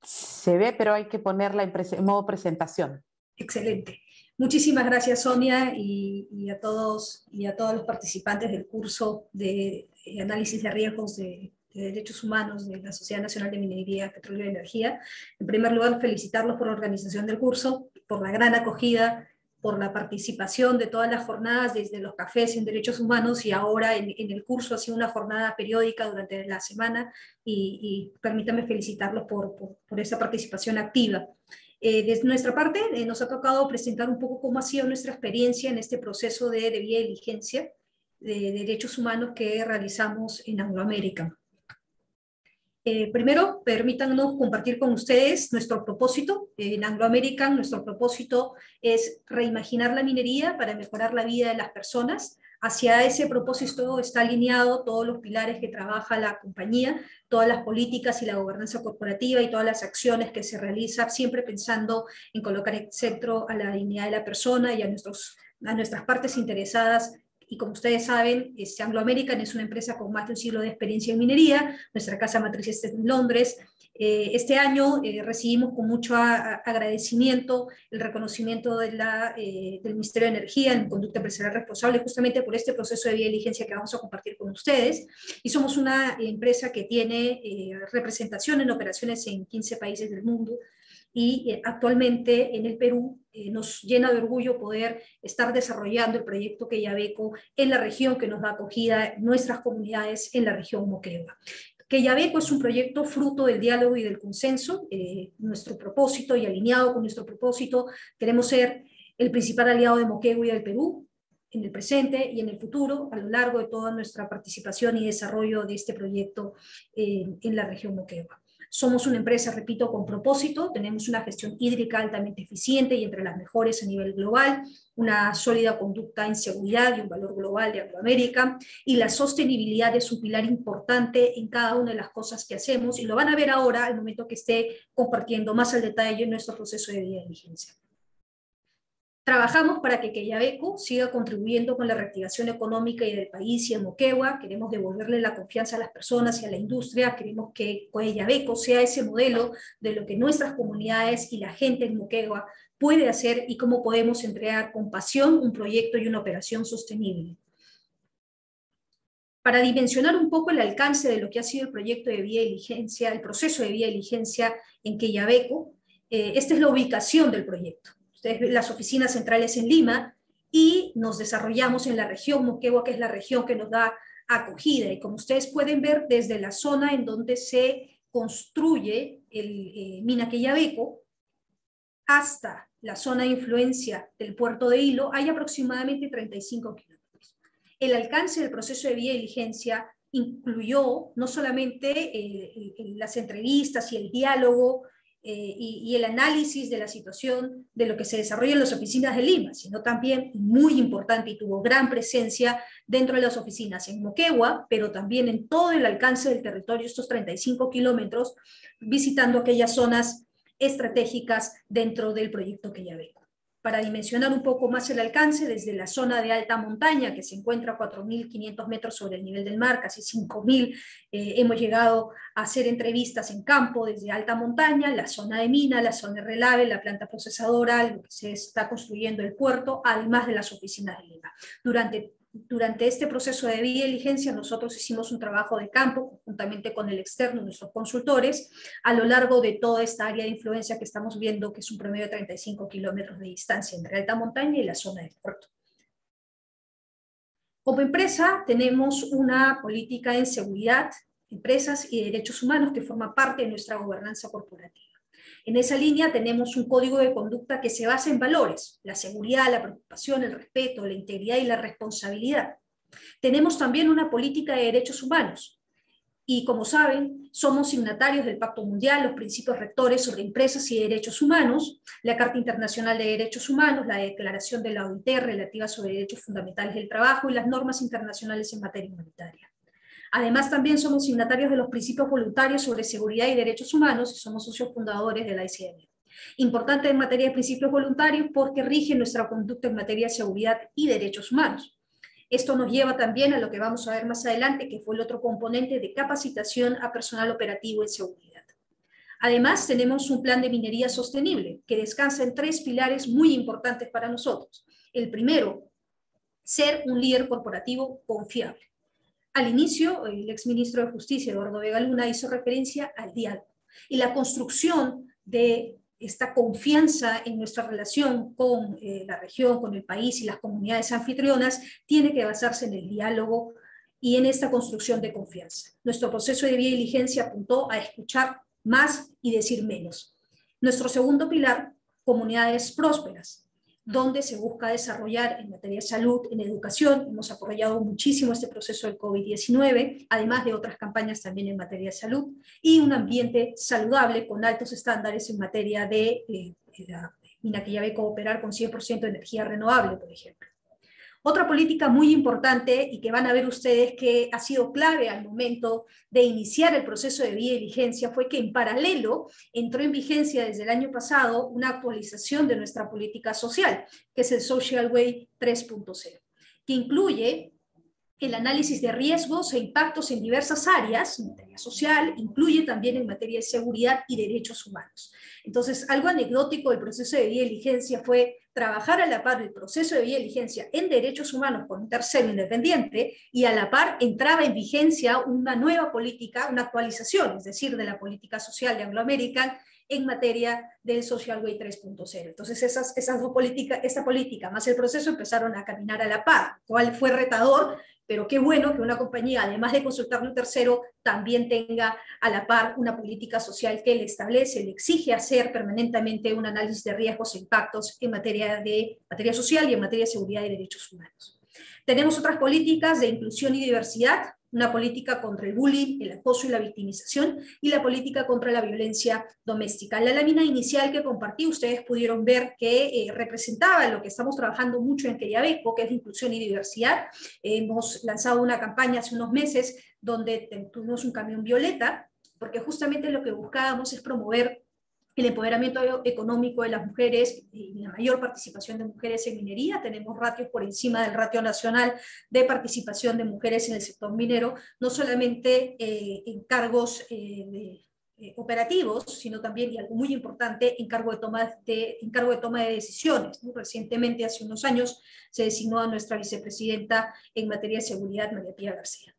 Se ve, pero hay que ponerla en modo presentación. Excelente. Muchísimas gracias, Sonia, y a todos los participantes del curso de análisis de riesgos de derechos humanos de la Sociedad Nacional de Minería, Petróleo y Energía. En primer lugar, felicitarlos por la organización del curso, por la gran acogida, por la participación de todas las jornadas, desde los cafés en derechos humanos y ahora en el curso. Ha sido una jornada periódica durante la semana y permítanme felicitarlos por esa participación activa. Desde nuestra parte nos ha tocado presentar un poco cómo ha sido nuestra experiencia en este proceso de debida diligencia de derechos humanos que realizamos en Anglo American. Primero, permítanos compartir con ustedes nuestro propósito. En Anglo American, nuestro propósito es reimaginar la minería para mejorar la vida de las personas. Hacia ese propósito está alineado todos los pilares que trabaja la compañía, todas las políticas y la gobernanza corporativa y todas las acciones que se realizan, siempre pensando en colocar el centro a la dignidad de la persona y a nuestras partes interesadas. Y como ustedes saben, Anglo American es una empresa con más de un siglo de experiencia en minería. Nuestra casa matriz está en Londres. Este año recibimos con mucho agradecimiento el reconocimiento del Ministerio de Energía en conducta empresarial responsable, justamente por este proceso de debida diligencia que vamos a compartir con ustedes. Y somos una empresa que tiene representación en operaciones en 15 países del mundo. y actualmente en el Perú nos llena de orgullo poder estar desarrollando el proyecto Quellaveco en la región que nos da acogida, nuestras comunidades en la región Moquegua. Quellaveco es un proyecto fruto del diálogo y del consenso. Nuestro propósito, y alineado con nuestro propósito, queremos ser el principal aliado de Moquegua y del Perú, en el presente y en el futuro, a lo largo de toda nuestra participación y desarrollo de este proyecto en la región Moquegua. Somos una empresa, repito, con propósito, tenemos una gestión hídrica altamente eficiente y entre las mejores a nivel global, una sólida conducta en seguridad y un valor global de Angloamérica, y la sostenibilidad es un pilar importante en cada una de las cosas que hacemos, y lo van a ver ahora al momento que esté compartiendo más al detalle nuestro proceso de due diligence. Trabajamos para que Quellaveco siga contribuyendo con la reactivación económica y del país y en Moquegua. Queremos devolverle la confianza a las personas y a la industria. Queremos que Quellaveco sea ese modelo de lo que nuestras comunidades y la gente en Moquegua puede hacer y cómo podemos entregar con pasión un proyecto y una operación sostenible. Para dimensionar un poco el alcance de lo que ha sido el proyecto de due diligencia, el proceso de due diligencia en Quellaveco, esta es la ubicación del proyecto. Ustedes ven las oficinas centrales en Lima y nos desarrollamos en la región Moquegua, que es la región que nos da acogida. Y como ustedes pueden ver, desde la zona en donde se construye el Mina Quellaveco hasta la zona de influencia del puerto de Hilo, hay aproximadamente 35 kilómetros. El alcance del proceso de due diligencia incluyó no solamente las entrevistas y el diálogo y el análisis de la situación de lo que se desarrolla en las oficinas de Lima, sino también, muy importante, y tuvo gran presencia dentro de las oficinas en Moquegua, pero también en todo el alcance del territorio, estos 35 kilómetros, visitando aquellas zonas estratégicas dentro del proyecto Quellaveco. Para dimensionar un poco más el alcance, desde la zona de alta montaña, que se encuentra a 4.500 metros sobre el nivel del mar, casi 5.000, hemos llegado a hacer entrevistas en campo desde alta montaña, la zona de mina, la zona de relave, la planta procesadora, lo que se está construyendo el puerto, además de las oficinas de Lima. Durante este proceso de due diligencia nosotros hicimos un trabajo de campo juntamente con el externo, nuestros consultores, a lo largo de toda esta área de influencia que estamos viendo, que es un promedio de 35 kilómetros de distancia entre alta montaña y la zona del puerto. Como empresa tenemos una política en seguridad, empresas y derechos humanos que forma parte de nuestra gobernanza corporativa. En esa línea tenemos un código de conducta que se basa en valores: la seguridad, la preocupación, el respeto, la integridad y la responsabilidad. Tenemos también una política de derechos humanos y, como saben, somos signatarios del Pacto Mundial, los principios rectores sobre empresas y derechos humanos, la Carta Internacional de Derechos Humanos, la Declaración de la OIT relativa sobre derechos fundamentales del trabajo y las normas internacionales en materia humanitaria. Además, también somos signatarios de los principios voluntarios sobre seguridad y derechos humanos y somos socios fundadores de la ICM. Importante en materia de principios voluntarios porque rige nuestra conducta en materia de seguridad y derechos humanos. Esto nos lleva también a lo que vamos a ver más adelante, que fue el otro componente de capacitación a personal operativo en seguridad. Además, tenemos un plan de minería sostenible que descansa en 3 pilares muy importantes para nosotros. El primero, ser un líder corporativo confiable. Al inicio, el exministro de Justicia, Eduardo Vega Luna, hizo referencia al diálogo y la construcción de esta confianza en nuestra relación con la región, con el país y las comunidades anfitrionas tiene que basarse en el diálogo y en esta construcción de confianza. Nuestro proceso de due diligencia apuntó a escuchar más y decir menos. Nuestro segundo pilar, comunidades prósperas, donde se busca desarrollar en materia de salud, en educación. Hemos apoyado muchísimo este proceso del COVID-19, además de otras campañas también en materia de salud, y un ambiente saludable con altos estándares en materia de la mina Quellaveco operar con 100% de energía renovable, por ejemplo. Otra política muy importante y que van a ver ustedes que ha sido clave al momento de iniciar el proceso de due diligencia fue que en paralelo entró en vigencia desde el año pasado una actualización de nuestra política social, que es el Social Way 3.0, que incluye el análisis de riesgos e impactos en diversas áreas, en materia social, incluye también en materia de seguridad y derechos humanos. Entonces, algo anecdótico del proceso de due diligencia fue trabajar a la par el proceso de vía de diligencia en derechos humanos con un tercero independiente, y a la par entraba en vigencia una nueva política, una actualización, es decir, de la política social de Anglo American en materia del Social Way 3.0. Entonces esas dos políticas, esta política más el proceso empezaron a caminar a la par, cual fue retador, pero qué bueno que una compañía, además de consultar un tercero, también tenga a la par una política social que le establece, le exige hacer permanentemente un análisis de riesgos e impactos en materia social y en materia de seguridad y derechos humanos. Tenemos otras políticas de inclusión y diversidad, una política contra el bullying, el acoso y la victimización, y la política contra la violencia doméstica. La lámina inicial que compartí, ustedes pudieron ver que representaba lo que estamos trabajando mucho en Quellaveco, que es inclusión y diversidad. Hemos lanzado una campaña hace unos meses donde tuvimos un camión violeta, porque justamente lo que buscábamos es promover el empoderamiento económico de las mujeres y la mayor participación de mujeres en minería. Tenemos ratios por encima del ratio nacional de participación de mujeres en el sector minero, no solamente en cargos operativos, sino también, y algo muy importante, en cargo de toma de decisiones, ¿no? Recientemente, hace unos años, se designó a nuestra vicepresidenta en materia de seguridad, María Pía García.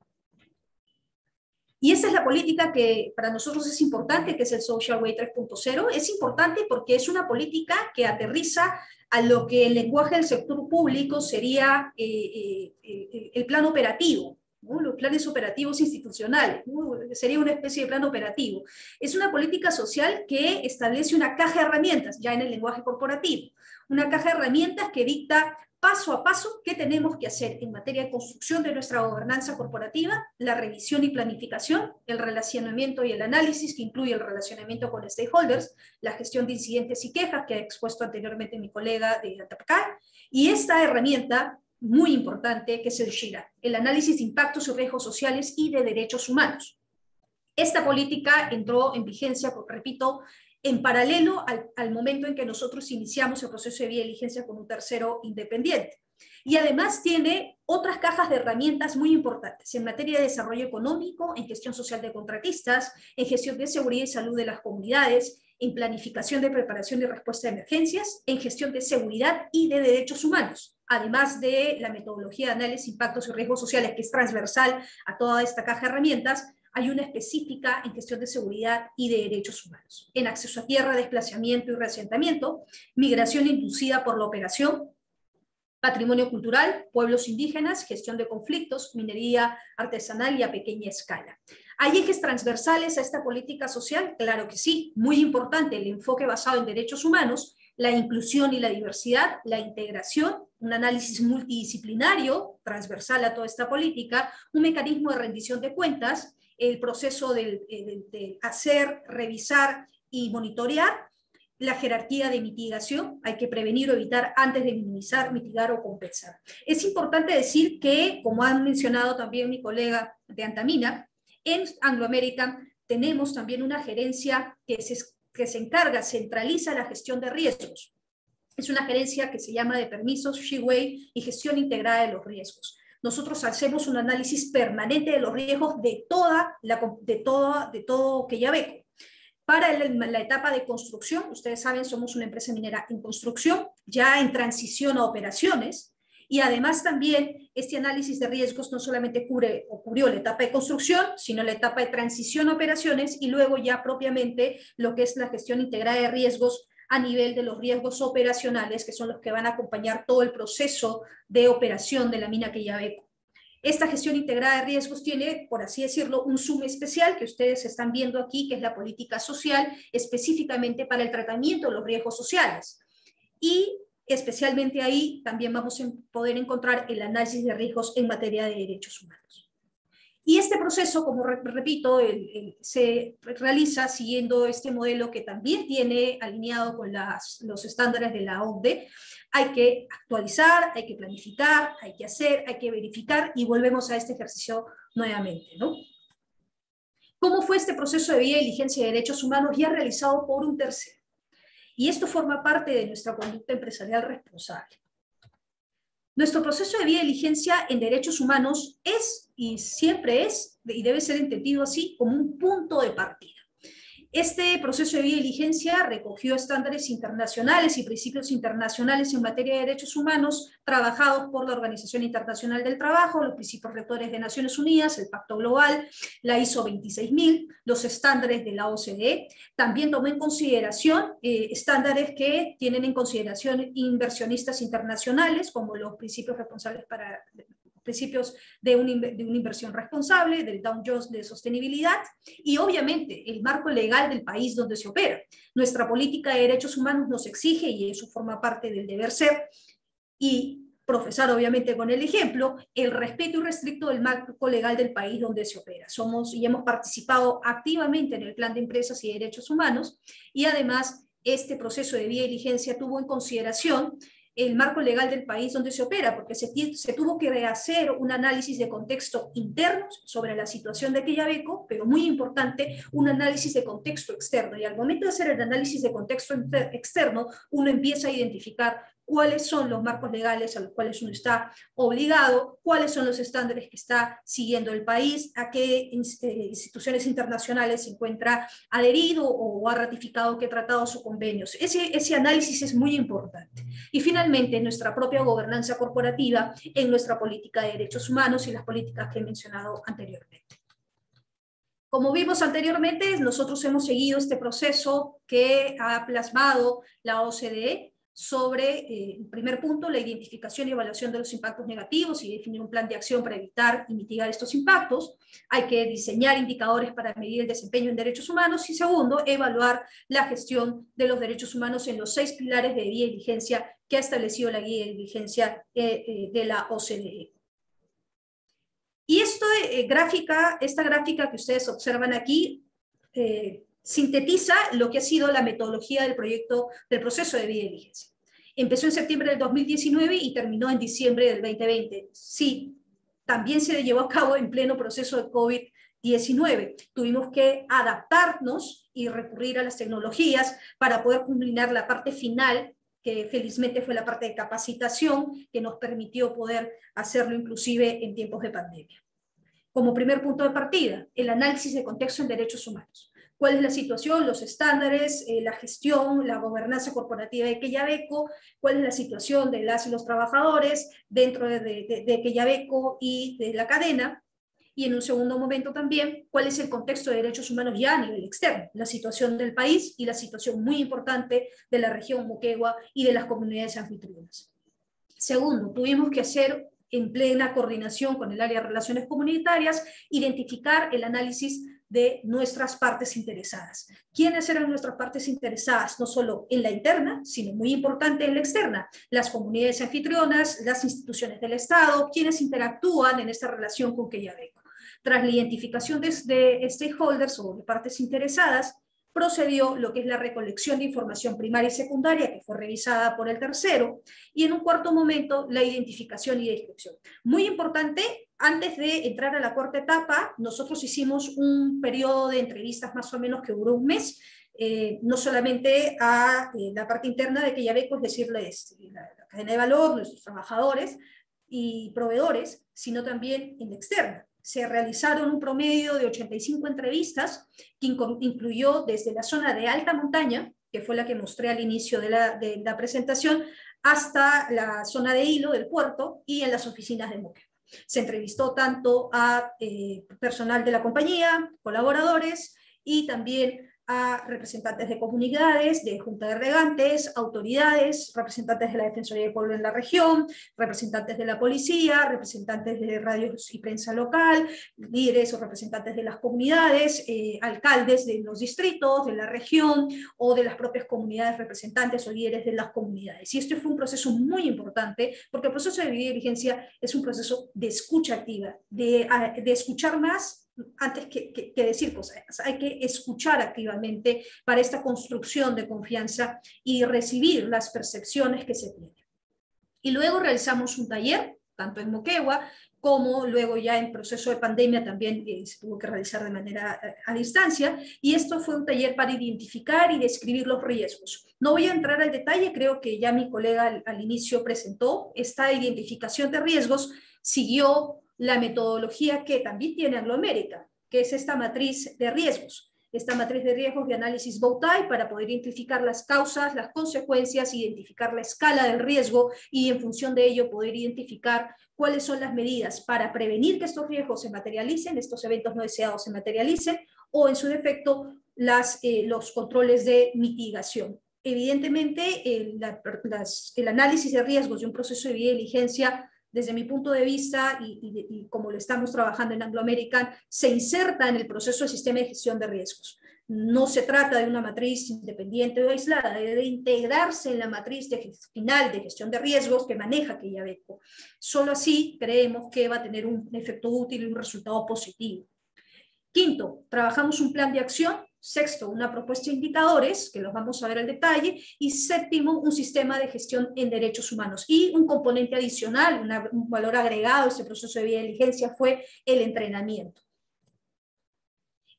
Y esa es la política que para nosotros es importante, que es el Social Way 3.0. Es importante porque es una política que aterriza a lo que el lenguaje del sector público sería el plan operativo, ¿no? Los planes operativos institucionales, ¿no? Sería una especie de plan operativo. Es una política social que establece una caja de herramientas, ya en el lenguaje corporativo, una caja de herramientas que dicta paso a paso qué tenemos que hacer en materia de construcción de nuestra gobernanza corporativa, la revisión y planificación, el relacionamiento y el análisis, que incluye el relacionamiento con stakeholders, la gestión de incidentes y quejas, que ha expuesto anteriormente mi colega de Antapacay, y esta herramienta muy importante, que es el SHIRA, el análisis de impactos y riesgos sociales y de derechos humanos. Esta política entró en vigencia, repito, en paralelo al momento en que nosotros iniciamos el proceso de vía de diligencia con un tercero independiente. Y además tiene otras cajas de herramientas muy importantes en materia de desarrollo económico, en gestión social de contratistas, en gestión de seguridad y salud de las comunidades, en planificación de preparación y respuesta a emergencias, en gestión de seguridad y de derechos humanos, además de la metodología de análisis, impactos y riesgos sociales, que es transversal a toda esta caja de herramientas. Hay una específica en gestión de seguridad y de derechos humanos, en acceso a tierra, desplazamiento y reasentamiento, migración inducida por la operación, patrimonio cultural, pueblos indígenas, gestión de conflictos, minería artesanal y a pequeña escala. ¿Hay ejes transversales a esta política social? Claro que sí, muy importante el enfoque basado en derechos humanos, la inclusión y la diversidad, la integración, un análisis multidisciplinario transversal a toda esta política, un mecanismo de rendición de cuentas, el proceso de hacer, revisar y monitorear, la jerarquía de mitigación, hay que prevenir o evitar antes de minimizar, mitigar o compensar. Es importante decir que, como han mencionado también mi colega de Antamina, en Anglo American tenemos también una gerencia que se encarga, centraliza la gestión de riesgos. Es una gerencia que se llama de permisos, SHIWay y gestión integrada de los riesgos. Nosotros hacemos un análisis permanente de los riesgos de todo Quellaveco. Para la etapa de construcción, ustedes saben, somos una empresa minera en construcción, ya en transición a operaciones, y además también este análisis de riesgos no solamente cubrió la etapa de construcción, sino la etapa de transición a operaciones, y luego ya propiamente lo que es la gestión integrada de riesgos a nivel de los riesgos operacionales, que son los que van a acompañar todo el proceso de operación de la mina Quellaveco. Esta gestión integrada de riesgos tiene, por así decirlo, un zoom especial que ustedes están viendo aquí, que es la política social, específicamente para el tratamiento de los riesgos sociales. Y especialmente ahí también vamos a poder encontrar el análisis de riesgos en materia de derechos humanos. Y este proceso, como repito, se realiza siguiendo este modelo que también tiene alineado con los estándares de la OCDE. Hay que actualizar, hay que planificar, hay que hacer, hay que verificar, y volvemos a este ejercicio nuevamente, ¿no? ¿Cómo fue este proceso de vía de diligencia de derechos humanos ya realizado por un tercero? Y esto forma parte de nuestra conducta empresarial responsable. Nuestro proceso de vía de diligencia en derechos humanos es, y siempre es, y debe ser entendido así, como un punto de partida. Este proceso de due diligencia recogió estándares internacionales y principios internacionales en materia de derechos humanos trabajados por la Organización Internacional del Trabajo, los principios rectores de Naciones Unidas, el Pacto Global, la ISO 26000, los estándares de la OCDE. También tomó en consideración estándares que tienen en consideración inversionistas internacionales, como los principios responsables para principios de una inversión responsable, del Dow Jones de sostenibilidad, y obviamente el marco legal del país donde se opera. Nuestra política de derechos humanos nos exige, y eso forma parte del deber ser, y profesar obviamente con el ejemplo, el respeto irrestricto del marco legal del país donde se opera. Somos y hemos participado activamente en el Plan de Empresas y Derechos Humanos, y además este proceso de due diligencia tuvo en consideración el marco legal del país donde se opera, porque se tuvo que hacer un análisis de contexto interno sobre la situación de Quellaveco, pero muy importante, un análisis de contexto externo. Y al momento de hacer el análisis de contexto externo, uno empieza a identificar cuáles son los marcos legales a los cuales uno está obligado, cuáles son los estándares que está siguiendo el país, a qué instituciones internacionales se encuentra adherido o ha ratificado qué tratados o convenios. Ese análisis es muy importante. Y finalmente, nuestra propia gobernanza corporativa en nuestra política de derechos humanos y las políticas que he mencionado anteriormente. Como vimos anteriormente, nosotros hemos seguido este proceso que ha plasmado la OCDE sobre, el primer punto, la identificación y evaluación de los impactos negativos y definir un plan de acción para evitar y mitigar estos impactos. Hay que diseñar indicadores para medir el desempeño en derechos humanos y segundo, evaluar la gestión de los derechos humanos en los 6 pilares de due diligencia que ha establecido la guía de diligencia de la OCDE. Y esta gráfica que ustedes observan aquí sintetiza lo que ha sido la metodología del proceso de due diligencia. Empezó en septiembre del 2019 y terminó en diciembre del 2020. Sí, también se llevó a cabo en pleno proceso de COVID-19. Tuvimos que adaptarnos y recurrir a las tecnologías para poder culminar la parte final, que felizmente fue la parte de capacitación, que nos permitió poder hacerlo inclusive en tiempos de pandemia. Como primer punto de partida, el análisis de contexto en derechos humanos. ¿Cuál es la situación, los estándares, la gestión, la gobernanza corporativa de Quellaveco? ¿Cuál es la situación de las y los trabajadores dentro de Quellaveco y de la cadena? Y en un segundo momento también, ¿cuál es el contexto de derechos humanos ya a nivel externo? La situación del país y la situación muy importante de la región Moquegua y de las comunidades anfitrionas. Segundo, tuvimos que hacer, en plena coordinación con el área de relaciones comunitarias, identificar el análisis de nuestras partes interesadas. ¿Quiénes eran nuestras partes interesadas? No solo en la interna, sino muy importante en la externa. Las comunidades anfitrionas, las instituciones del Estado, quienes interactúan en esta relación con Quellaveco. Tras la identificación de stakeholders o de partes interesadas, procedió lo que es la recolección de información primaria y secundaria, que fue revisada por el tercero, y en un cuarto momento, la identificación y descripción. Muy importante, antes de entrar a la cuarta etapa, nosotros hicimos un periodo de entrevistas más o menos que duró un mes, no solamente a la parte interna de Quellaveco, es decir, la cadena de valor, nuestros trabajadores y proveedores, sino también en la externa. Se realizaron un promedio de 85 entrevistas, que incluyó desde la zona de alta montaña, que fue la que mostré al inicio de la presentación, hasta la zona de hilo del puerto y en las oficinas de Moquegua. Se entrevistó tanto a personal de la compañía, colaboradores, y también a representantes de comunidades, de junta de regantes, autoridades, representantes de la Defensoría del Pueblo en la región, representantes de la policía, representantes de radios y prensa local, líderes o representantes de las comunidades, alcaldes de los distritos, de la región o de las propias comunidades, representantes o líderes de las comunidades. Y esto fue un proceso muy importante porque el proceso de due diligencia es un proceso de escucha activa, de escuchar más antes que decir cosas. Hay que escuchar activamente para esta construcción de confianza y recibir las percepciones que se tienen. Y luego realizamos un taller, tanto en Moquegua como luego ya en proceso de pandemia también se tuvo que realizar de manera a distancia, y esto fue un taller para identificar y describir los riesgos. No voy a entrar al detalle, creo que ya mi colega al inicio presentó esta identificación de riesgos, siguió la metodología que también tiene Anglo American, que es esta matriz de riesgos. esta matriz de riesgos de análisis Bowtie para poder identificar las causas, las consecuencias, identificar la escala del riesgo y en función de ello poder identificar cuáles son las medidas para prevenir que estos riesgos se materialicen, estos eventos no deseados se materialicen, o en su defecto los controles de mitigación. Evidentemente, el análisis de riesgos de un proceso de debida diligencia, desde mi punto de vista, y como lo estamos trabajando en Anglo American, se inserta en el proceso del sistema de gestión de riesgos. No se trata de una matriz independiente o aislada, debe integrarse en la matriz final de gestión de riesgos que maneja Quellaveco. Solo así creemos que va a tener un efecto útil y un resultado positivo. Quinto, trabajamos un plan de acción. Sexto, una propuesta de indicadores, que los vamos a ver al detalle. Y séptimo, un sistema de gestión en derechos humanos. Y un componente adicional, un valor agregado a este proceso de debida diligencia fue el entrenamiento.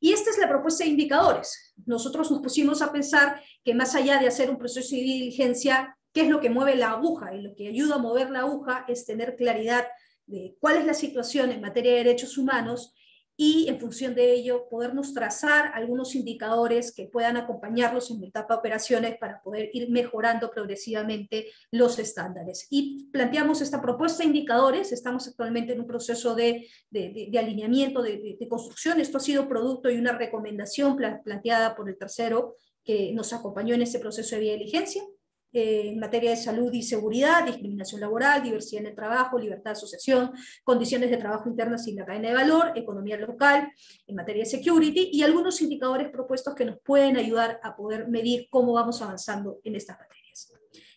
Y esta es la propuesta de indicadores. Nosotros nos pusimos a pensar que más allá de hacer un proceso de debida diligencia, ¿qué es lo que mueve la aguja? Y lo que ayuda a mover la aguja es tener claridad de cuál es la situación en materia de derechos humanos y en función de ello podernos trazar algunos indicadores que puedan acompañarlos en la etapa de operaciones para poder ir mejorando progresivamente los estándares. Y planteamos esta propuesta de indicadores, estamos actualmente en un proceso de alineamiento, de construcción. Esto ha sido producto y una recomendación planteada por el tercero que nos acompañó en este proceso de debida diligencia. En materia de salud y seguridad, discriminación laboral, diversidad en el trabajo, libertad de asociación, condiciones de trabajo internas y la cadena de valor, economía local, en materia de security, y algunos indicadores propuestos que nos pueden ayudar a poder medir cómo vamos avanzando en estas materias.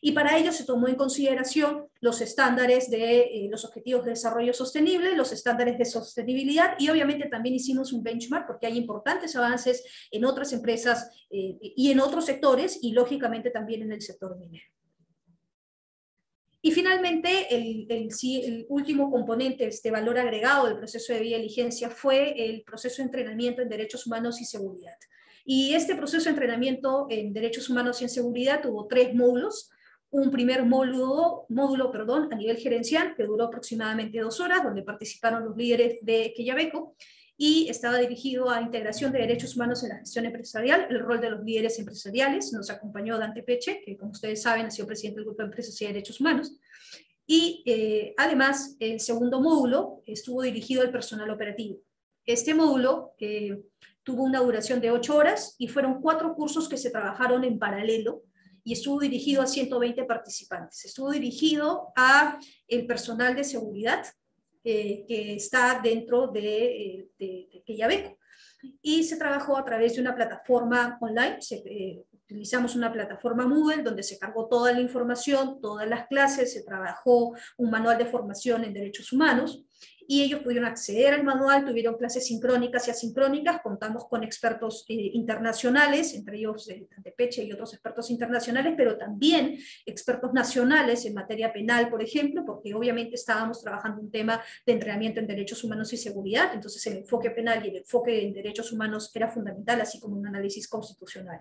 Y para ello se tomó en consideración los estándares de los objetivos de desarrollo sostenible, los estándares de sostenibilidad, y obviamente también hicimos un benchmark porque hay importantes avances en otras empresas y en otros sectores, y lógicamente también en el sector minero. Y finalmente, el último componente, este valor agregado del proceso de debida diligencia, fue el proceso de entrenamiento en derechos humanos y seguridad. Y este proceso de entrenamiento en derechos humanos y en seguridad tuvo 3 módulos. Un primer módulo a nivel gerencial, que duró aproximadamente 2 horas, donde participaron los líderes de Quellaveco, y estaba dirigido a integración de derechos humanos en la gestión empresarial, el rol de los líderes empresariales. Nos acompañó Dante Peche, que como ustedes saben ha sido presidente del Grupo de Empresas y Derechos Humanos. Y además, el segundo módulo estuvo dirigido al personal operativo. Este módulo tuvo una duración de 8 horas y fueron 4 cursos que se trabajaron en paralelo, y estuvo dirigido a 120 participantes. Estuvo dirigido a el personal de seguridad que está dentro de Quellaveco, y se trabajó a través de una plataforma online. Utilizamos una plataforma Moodle donde se cargó toda la información, todas las clases, se trabajó un manual de formación en derechos humanos, y ellos pudieron acceder al manual, tuvieron clases sincrónicas y asincrónicas. Contamos con expertos internacionales, entre ellos Dante Peche y otros expertos internacionales, pero también expertos nacionales en materia penal, por ejemplo, porque obviamente estábamos trabajando un tema de entrenamiento en derechos humanos y seguridad, entonces el enfoque penal y el enfoque en derechos humanos era fundamental, así como un análisis constitucional.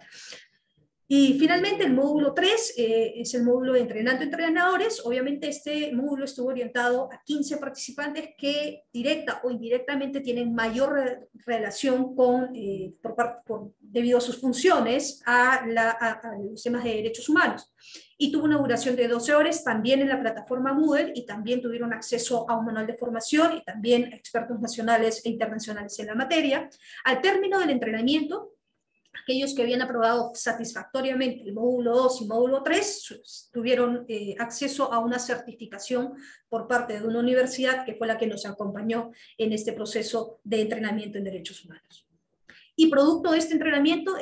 Y finalmente el módulo 3 es el módulo de entrenando entrenadores. Obviamente este módulo estuvo orientado a 15 participantes que directa o indirectamente tienen mayor relación con, debido a sus funciones, a los temas de derechos humanos. Y tuvo una duración de 12 horas también en la plataforma Moodle, y también tuvieron acceso a un manual de formación y también expertos nacionales e internacionales en la materia. Al término del entrenamiento, aquellos que habían aprobado satisfactoriamente el módulo 2 y módulo 3 tuvieron acceso a una certificación por parte de una universidad que fue la que nos acompañó en este proceso de entrenamiento en derechos humanos. Y producto de este entrenamiento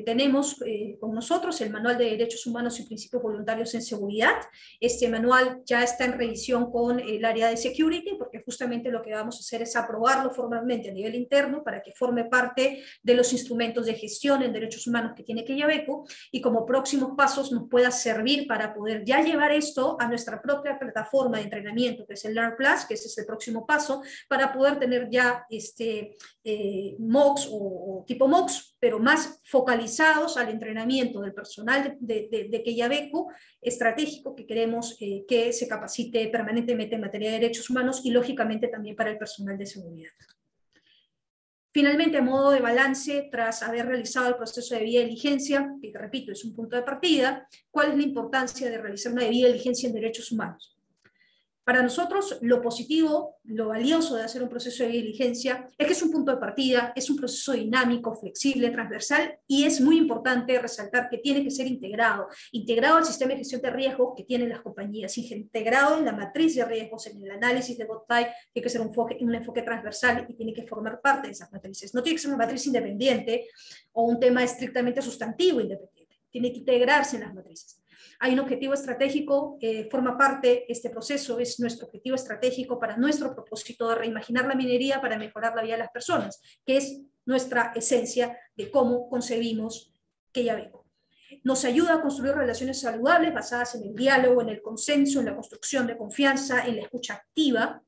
tenemos con nosotros el Manual de Derechos Humanos y Principios Voluntarios en Seguridad. Este manual ya está en revisión con el área de security, porque justamente lo que vamos a hacer es aprobarlo formalmente a nivel interno para que forme parte de los instrumentos de gestión en derechos humanos que tiene Quellaveco, y como próximos pasos nos pueda servir para poder ya llevar esto a nuestra propia plataforma de entrenamiento, que es el Learn Plus, que ese es el próximo paso, para poder tener ya MOOCs o tipo MOOCs, pero más focalizados al entrenamiento del personal de Quellaveco estratégico que queremos que se capacite permanentemente en materia de derechos humanos, y lógicamente también para el personal de seguridad. Finalmente, a modo de balance, tras haber realizado el proceso de debida diligencia, que repito, es un punto de partida, ¿cuál es la importancia de realizar una debida diligencia en derechos humanos? Para nosotros, lo positivo, lo valioso de hacer un proceso de diligencia es que es un punto de partida, es un proceso dinámico, flexible, transversal, y es muy importante resaltar que tiene que ser integrado al sistema de gestión de riesgos que tienen las compañías, integrado en la matriz de riesgos, en el análisis de GovTech, tiene que ser un enfoque transversal y tiene que formar parte de esas matrices. No tiene que ser una matriz independiente o un tema estrictamente sustantivo independiente, tiene que integrarse en las matrices. Hay un objetivo estratégico, forma parte, este proceso es nuestro objetivo estratégico para nuestro propósito de reimaginar la minería para mejorar la vida de las personas, que es nuestra esencia de cómo concebimos Quellaveco. Nos ayuda a construir relaciones saludables basadas en el diálogo, en el consenso, en la construcción de confianza, en la escucha activa,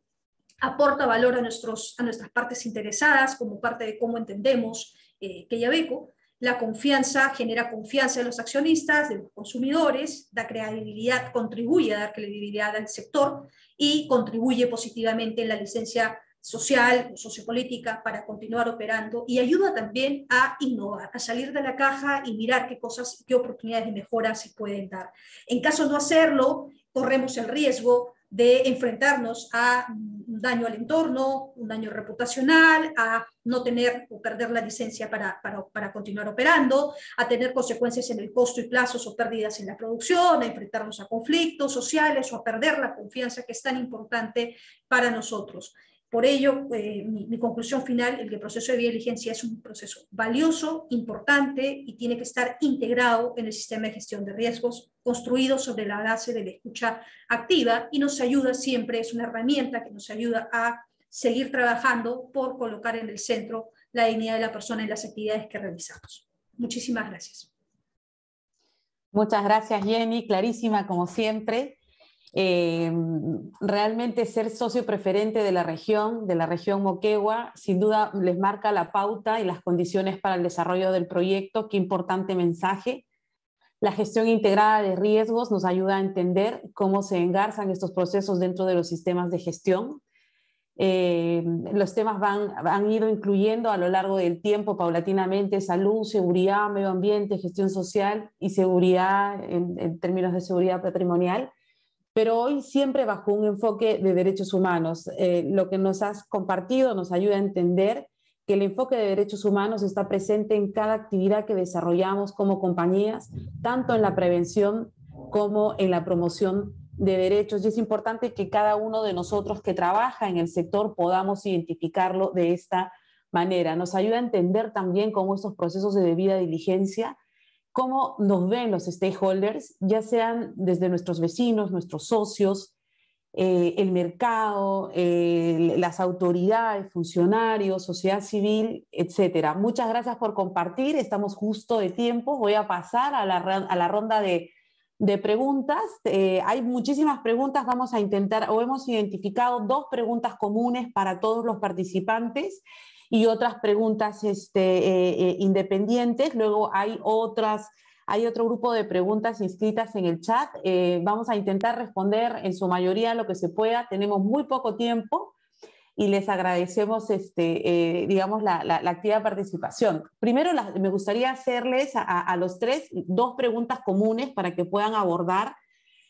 aporta valor a nuestras partes interesadas como parte de cómo entendemos Quellaveco. La confianza genera confianza en los accionistas, de los consumidores, da credibilidad, contribuye a dar credibilidad al sector y contribuye positivamente en la licencia social o sociopolítica para continuar operando y ayuda también a innovar, a salir de la caja y mirar qué oportunidades de mejora se pueden dar. En caso de no hacerlo, corremos el riesgo de enfrentarnos a un daño al entorno, un daño reputacional, a no tener o perder la licencia para continuar operando, a tener consecuencias en el costo y plazos o pérdidas en la producción, a enfrentarnos a conflictos sociales o a perder la confianza que es tan importante para nosotros. Por ello, mi conclusión final, el proceso de diligencia es un proceso valioso, importante y tiene que estar integrado en el sistema de gestión de riesgos, construido sobre la base de la escucha activa y nos ayuda siempre, es una herramienta que nos ayuda a seguir trabajando por colocar en el centro la dignidad de la persona en las actividades que realizamos. Muchísimas gracias. Muchas gracias, Jenny, clarísima como siempre. Realmente ser socio preferente de la región Moquegua, sin duda les marca la pauta y las condiciones para el desarrollo del proyecto. Qué importante mensaje. La gestión integrada de riesgos nos ayuda a entender cómo se engarzan estos procesos dentro de los sistemas de gestión. Los temas han ido incluyendo a lo largo del tiempo paulatinamente salud, seguridad, medio ambiente, gestión social y seguridad en términos de seguridad patrimonial, pero hoy siempre bajo un enfoque de derechos humanos. Lo que nos has compartido nos ayuda a entender que el enfoque de derechos humanos está presente en cada actividad que desarrollamos como compañías, tanto en la prevención como en la promoción de derechos, y es importante que cada uno de nosotros que trabaja en el sector podamos identificarlo de esta manera. Nos ayuda a entender también cómo estos procesos de debida diligencia, cómo nos ven los stakeholders, ya sean desde nuestros vecinos, nuestros socios, el mercado, las autoridades, funcionarios, sociedad civil, etcétera. Muchas gracias por compartir, estamos justo de tiempo. Voy a pasar a la ronda de preguntas. Hay muchísimas preguntas, vamos a intentar, o hemos identificado 2 preguntas comunes para todos los participantes y otras preguntas independientes. Luego hay otro grupo de preguntas inscritas en el chat. Vamos a intentar responder en su mayoría lo que se pueda. Tenemos muy poco tiempo y les agradecemos digamos, la activa participación. Primero, me gustaría hacerles a los 3 2 preguntas comunes para que puedan abordar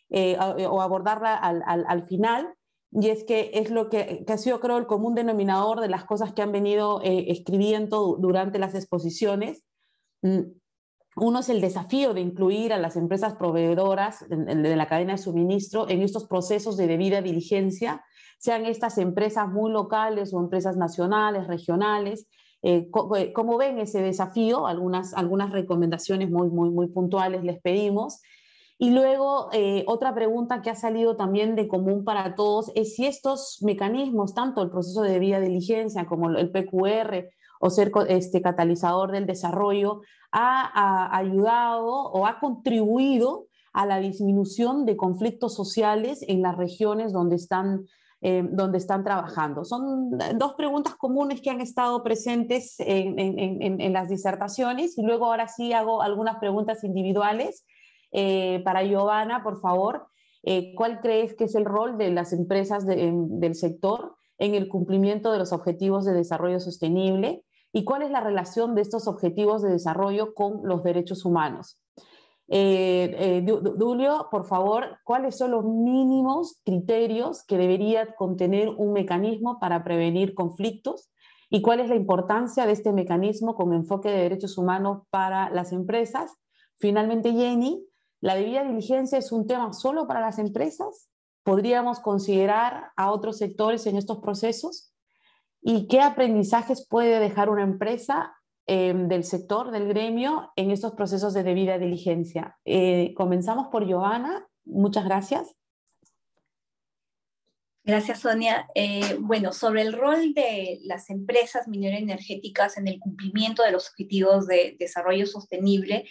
o abordarla al final, y es que es lo que ha sido, creo, el común denominador de las cosas que han venido escribiendo durante las exposiciones. Uno es el desafío de incluir a las empresas proveedoras de la cadena de suministro en estos procesos de debida diligencia, sean estas empresas muy locales o empresas nacionales, regionales. ¿Cómo ven ese desafío? Algunas recomendaciones muy puntuales les pedimos. Y luego, otra pregunta que ha salido también de común para todos es si estos mecanismos, tanto el proceso de debida diligencia como el PQR o ser catalizador del desarrollo, ha ayudado o ha contribuido a la disminución de conflictos sociales en las regiones donde están trabajando. Son 2 preguntas comunes que han estado presentes en las disertaciones, y luego ahora sí hago algunas preguntas individuales. Para Giovanna, por favor, ¿cuál crees que es el rol de las empresas del sector en el cumplimiento de los objetivos de desarrollo sostenible? y cuál es la relación de estos objetivos de desarrollo con los derechos humanos. Dulio, por favor, ¿cuáles son los mínimos criterios que debería contener un mecanismo para prevenir conflictos? ¿Y cuál es la importancia de este mecanismo con enfoque de derechos humanos para las empresas? Finalmente, Jenny, ¿la debida diligencia es un tema solo para las empresas? ¿Podríamos considerar a otros sectores en estos procesos? ¿Y qué aprendizajes puede dejar una empresa del sector, del gremio, en estos procesos de debida diligencia? Comenzamos por Giovanna. Muchas gracias. Gracias, Sonia. Bueno, sobre el rol de las empresas mineroenergéticas en el cumplimiento de los objetivos de desarrollo sostenible,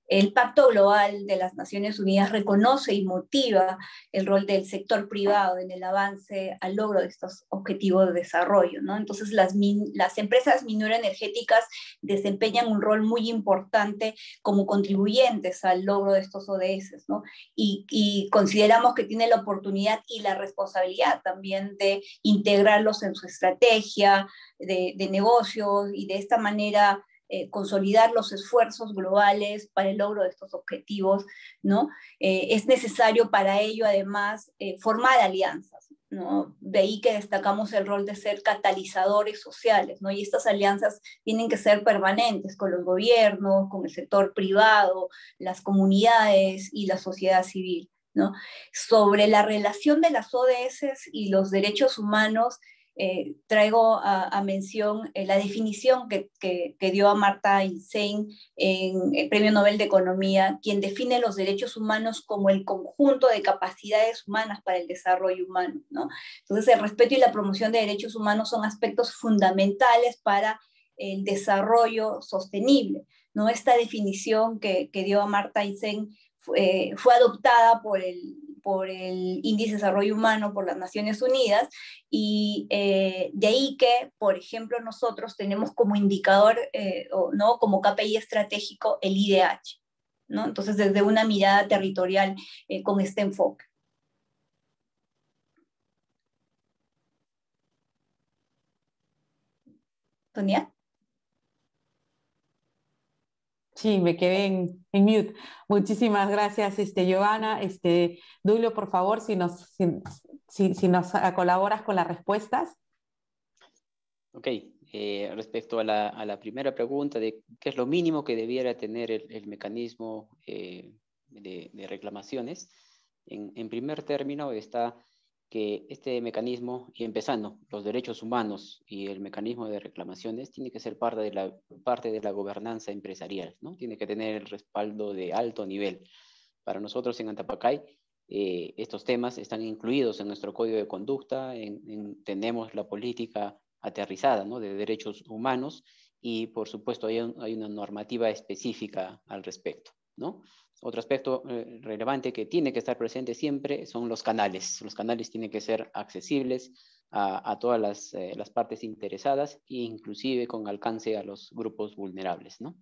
el Pacto Global de las Naciones Unidas reconoce y motiva el rol del sector privado en el avance al logro de estos objetivos de desarrollo, ¿no? Entonces, las empresas mineroenergéticas desempeñan un rol muy importante como contribuyentes al logro de estos ODS, ¿no? Y consideramos que tiene la oportunidad y la responsabilidad también de integrarlos en su estrategia de negocios y de esta manera consolidar los esfuerzos globales para el logro de estos objetivos, ¿no? Es necesario para ello, además, formar alianzas, ¿no? De ahí que destacamos el rol de ser catalizadores sociales, ¿no? Y estas alianzas tienen que ser permanentes con los gobiernos, con el sector privado, las comunidades y la sociedad civil, ¿no? Sobre la relación de las ODS y los derechos humanos, traigo a mención la definición que dio Amartya Sen en el Premio Nobel de Economía, quien define los derechos humanos como el conjunto de capacidades humanas para el desarrollo humano, ¿no? Entonces, el respeto y la promoción de derechos humanos son aspectos fundamentales para el desarrollo sostenible, ¿no? Esta definición que dio Amartya Sen fue adoptada por el Índice de Desarrollo Humano, por las Naciones Unidas, y de ahí que, por ejemplo, nosotros tenemos como indicador, ¿no? Como KPI estratégico el IDH, ¿no? Entonces, desde una mirada territorial con este enfoque. ¿Sonia? Sí, me quedé en mute. Muchísimas gracias, Giovanna. Dulio, por favor, si nos colaboras con las respuestas. Ok, respecto a la primera pregunta de qué es lo mínimo que debiera tener el mecanismo de reclamaciones, en primer término está que este mecanismo, y empezando, los derechos humanos y el mecanismo de reclamaciones, tiene que ser parte de la gobernanza empresarial, ¿no? Tiene que tener el respaldo de alto nivel. Para nosotros en Antapacay, estos temas están incluidos en nuestro código de conducta, tenemos la política aterrizada, ¿no? De derechos humanos, y por supuesto hay una normativa específica al respecto, ¿no? Otro aspecto relevante que tiene que estar presente siempre son los canales. Los canales tienen que ser accesibles a todas las partes interesadas, e inclusive con alcance a los grupos vulnerables, ¿no?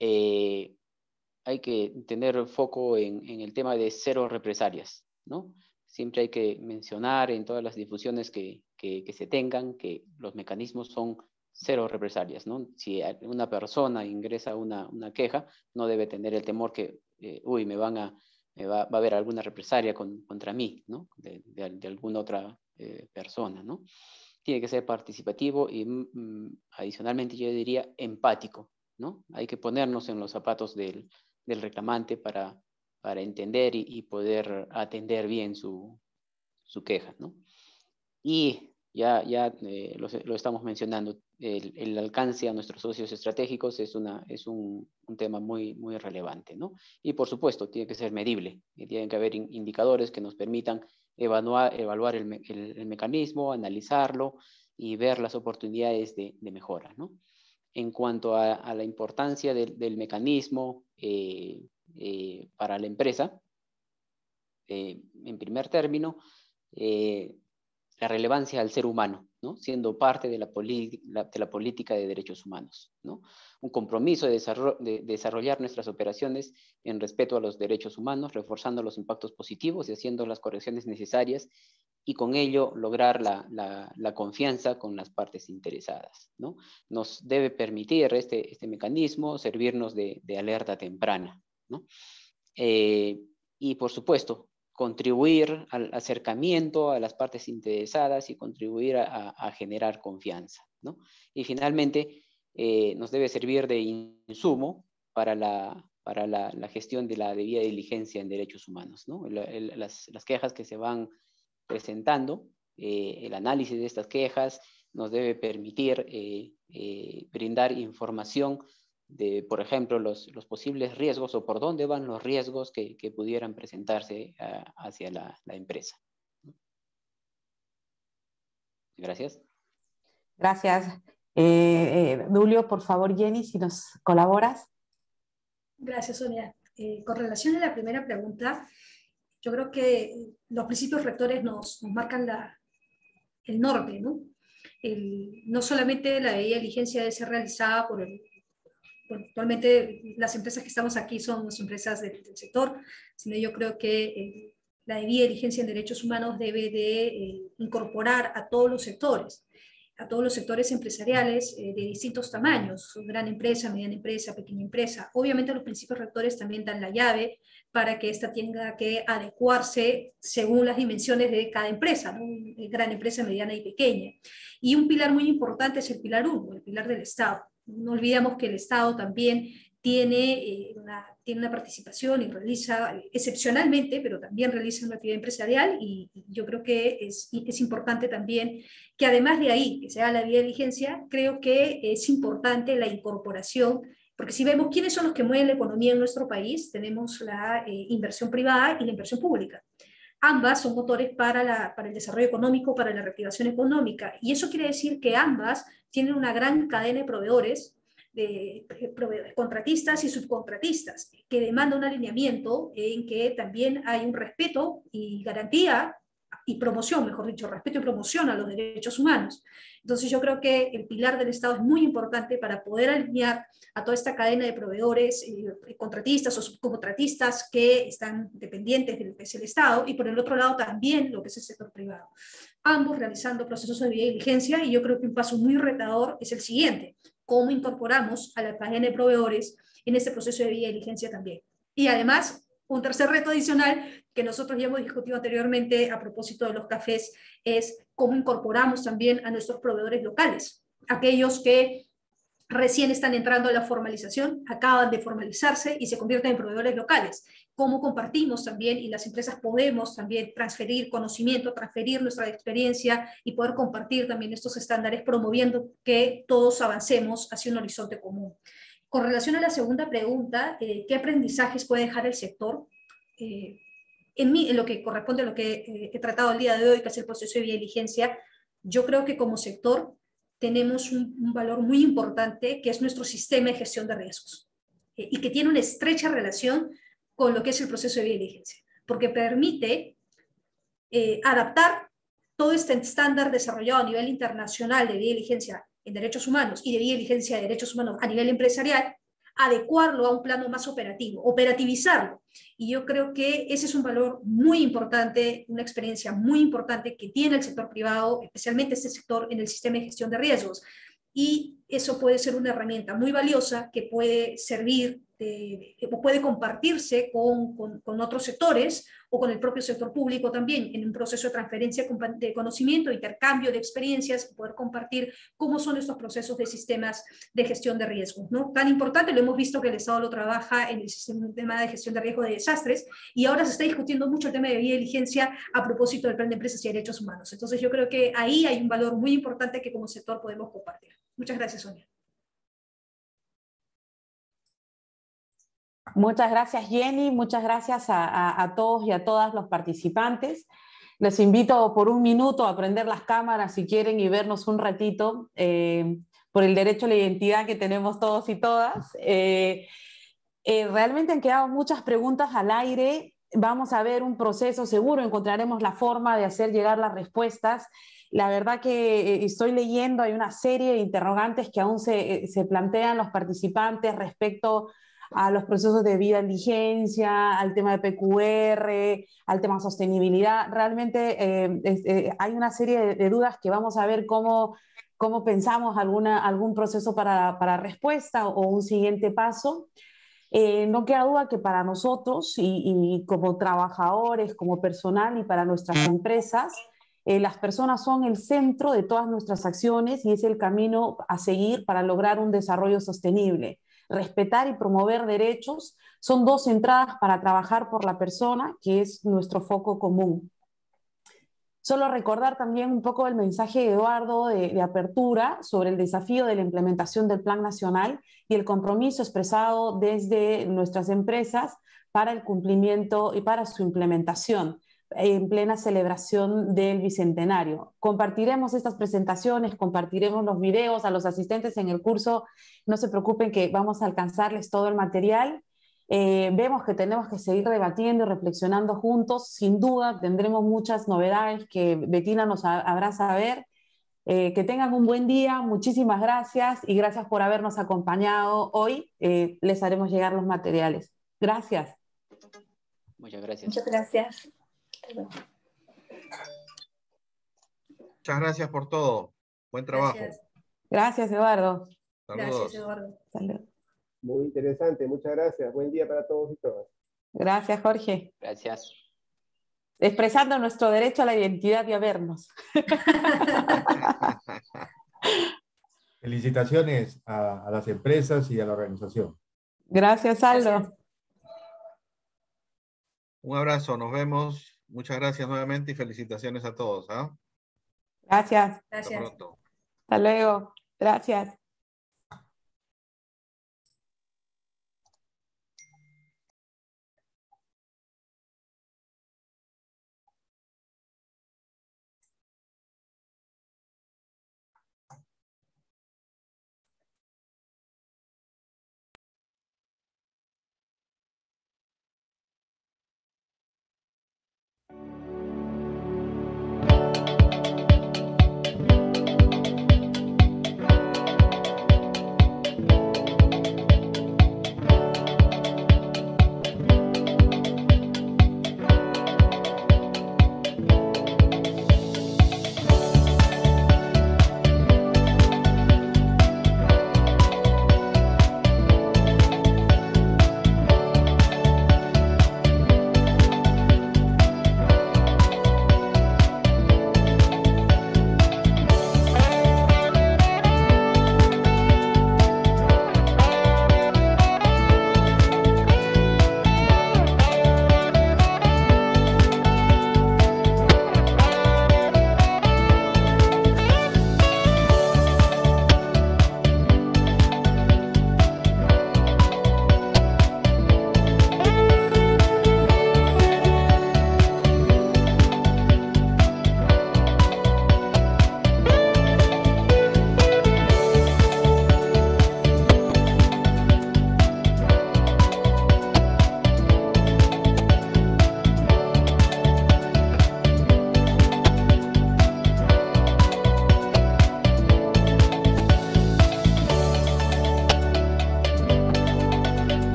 Hay que tener foco en el tema de cero represalias, ¿no? Siempre hay que mencionar en todas las difusiones que se tengan que los mecanismos son cero represalias, ¿no? Si una persona ingresa una queja, no debe tener el temor que, uy, va a haber alguna represalia contra mí, ¿no? De alguna otra persona, ¿no? Tiene que ser participativo y adicionalmente yo diría empático, ¿no? Hay que ponernos en los zapatos del reclamante para entender y poder atender bien su queja, ¿no? Y ya lo estamos mencionando, el alcance a nuestros socios estratégicos es un tema muy, muy relevante, ¿no? Y por supuesto, tiene que ser medible, tienen que haber indicadores que nos permitan evaluar el mecanismo, analizarlo y ver las oportunidades de mejora, ¿no? En cuanto a la importancia del mecanismo para la empresa, en primer término, la relevancia al ser humano, ¿no? Siendo parte de la política de derechos humanos, ¿no? Un compromiso de desarrollar nuestras operaciones en respeto a los derechos humanos, reforzando los impactos positivos y haciendo las correcciones necesarias, y con ello lograr la confianza con las partes interesadas, ¿no? Nos debe permitir este mecanismo servirnos de alerta temprana, ¿no? Y por supuesto, contribuir al acercamiento a las partes interesadas y contribuir a generar confianza, ¿no? Y finalmente, nos debe servir de insumo para la gestión de la debida diligencia en derechos humanos, ¿no? Las quejas que se van presentando, el análisis de estas quejas nos debe permitir brindar información de, por ejemplo, los posibles riesgos o por dónde van los riesgos que pudieran presentarse hacia la empresa. Gracias. Gracias. Dulio, por favor, Jenny, si nos colaboras. Gracias, Sonia. Con relación a la primera pregunta, yo creo que los principios rectores nos marcan el norte, ¿no? No solamente la debida diligencia debe ser realizada por actualmente las empresas que estamos aquí son empresas del sector, sino yo creo que la debida diligencia en derechos humanos debe de incorporar a todos los sectores empresariales de distintos tamaños, gran empresa, mediana empresa, pequeña empresa. Obviamente los principios rectores también dan la llave para que ésta tenga que adecuarse según las dimensiones de cada empresa, ¿no? Gran empresa, mediana y pequeña. Y un pilar muy importante es el pilar 1, el pilar del Estado. No olvidemos que el Estado también tiene una participación y realiza excepcionalmente, pero también realiza una actividad empresarial, y yo creo que es importante también que además de ahí, que sea la debida diligencia, creo que es importante la incorporación, porque si vemos quiénes son los que mueven la economía en nuestro país, tenemos la inversión privada y la inversión pública. Ambas son motores para el desarrollo económico, para la reactivación económica, y eso quiere decir que ambas tienen una gran cadena de proveedores, de contratistas y subcontratistas, que demanda un alineamiento en que también hay un respeto y garantía y promoción, mejor dicho, respeto y promoción a los derechos humanos. Entonces yo creo que el pilar del Estado es muy importante para poder alinear a toda esta cadena de proveedores, contratistas o subcontratistas que están dependientes de lo que es el Estado, y por el otro lado también lo que es el sector privado. Ambos realizando procesos de debida diligencia, y yo creo que un paso muy retador es el siguiente: cómo incorporamos a la cadena de proveedores en este proceso de debida diligencia también. Y además, un tercer reto adicional que nosotros ya hemos discutido anteriormente a propósito de los cafés es cómo incorporamos también a nuestros proveedores locales, aquellos que recién están entrando a la formalización, acaban de formalizarse y se convierten en proveedores locales. Cómo compartimos también, y las empresas podemos también transferir conocimiento, transferir nuestra experiencia y poder compartir también estos estándares, promoviendo que todos avancemos hacia un horizonte común. Con relación a la segunda pregunta, ¿qué aprendizajes puede dejar el sector? En lo que corresponde a lo que he tratado el día de hoy, que es el proceso de debida diligencia, yo creo que como sector tenemos un valor muy importante, que es nuestro sistema de gestión de riesgos, y que tiene una estrecha relación con lo que es el proceso de debida diligencia, porque permite adaptar todo este estándar desarrollado a nivel internacional de debida diligencia en derechos humanos y de debida diligencia de derechos humanos a nivel empresarial, adecuarlo a un plano más operativo, operativizarlo. Y yo creo que ese es un valor muy importante, una experiencia muy importante que tiene el sector privado, especialmente este sector en el sistema de gestión de riesgos. Y eso puede ser una herramienta muy valiosa que puede servir, puede compartirse con otros sectores o con el propio sector público también, en un proceso de transferencia de conocimiento, intercambio de experiencias, poder compartir cómo son estos procesos de sistemas de gestión de riesgos, ¿no? Tan importante, lo hemos visto que el Estado lo trabaja en el sistema de gestión de riesgo de desastres, y ahora se está discutiendo mucho el tema de debida diligencia a propósito del plan de empresas y derechos humanos. Entonces yo creo que ahí hay un valor muy importante que como sector podemos compartir. Muchas gracias, Sonia. Muchas gracias, Jenny. Muchas gracias a todos y a todas los participantes. Les invito por un minuto a prender las cámaras si quieren y vernos un ratito por el derecho a la identidad que tenemos todos y todas. Realmente han quedado muchas preguntas al aire vamos a ver un proceso seguro, encontraremos la forma de hacer llegar las respuestas. La verdad que estoy leyendo, hay una serie de interrogantes que aún se plantean los participantes respecto a los procesos de vida en vigencia, al tema de PQR, al tema sostenibilidad. Realmente hay una serie de dudas que vamos a ver cómo pensamos algún proceso para respuesta o un siguiente paso. No queda duda que para nosotros y como trabajadores, como personal y para nuestras empresas, las personas son el centro de todas nuestras acciones y es el camino a seguir para lograr un desarrollo sostenible. Respetar y promover derechos son dos entradas para trabajar por la persona, que es nuestro foco común. Solo recordar también un poco el mensaje de Eduardo de apertura sobre el desafío de la implementación del Plan Nacional y el compromiso expresado desde nuestras empresas para el cumplimiento y para su implementación en plena celebración del Bicentenario. Compartiremos estas presentaciones, compartiremos los videos a los asistentes en el curso. No se preocupen que vamos a alcanzarles todo el material. Vemos que tenemos que seguir debatiendo y reflexionando juntos. Sin duda tendremos muchas novedades que Bettina nos hará saber. Que tengan un buen día, muchísimas gracias y gracias por habernos acompañado hoy. Les haremos llegar los materiales. Gracias. Muchas gracias. Muchas gracias. Muchas gracias por todo. Buen trabajo. Gracias. Gracias, Eduardo. Saludos. Gracias, Eduardo. Salud. Muy interesante, muchas gracias. Buen día para todos y todas. Gracias, Jorge. Gracias. Expresando nuestro derecho a la identidad y a vernos. Felicitaciones a las empresas y a la organización. Gracias, Aldo. Gracias. Un abrazo, nos vemos. Muchas gracias nuevamente y felicitaciones a todos. Gracias. Hasta Gracias. pronto. Hasta luego. Gracias.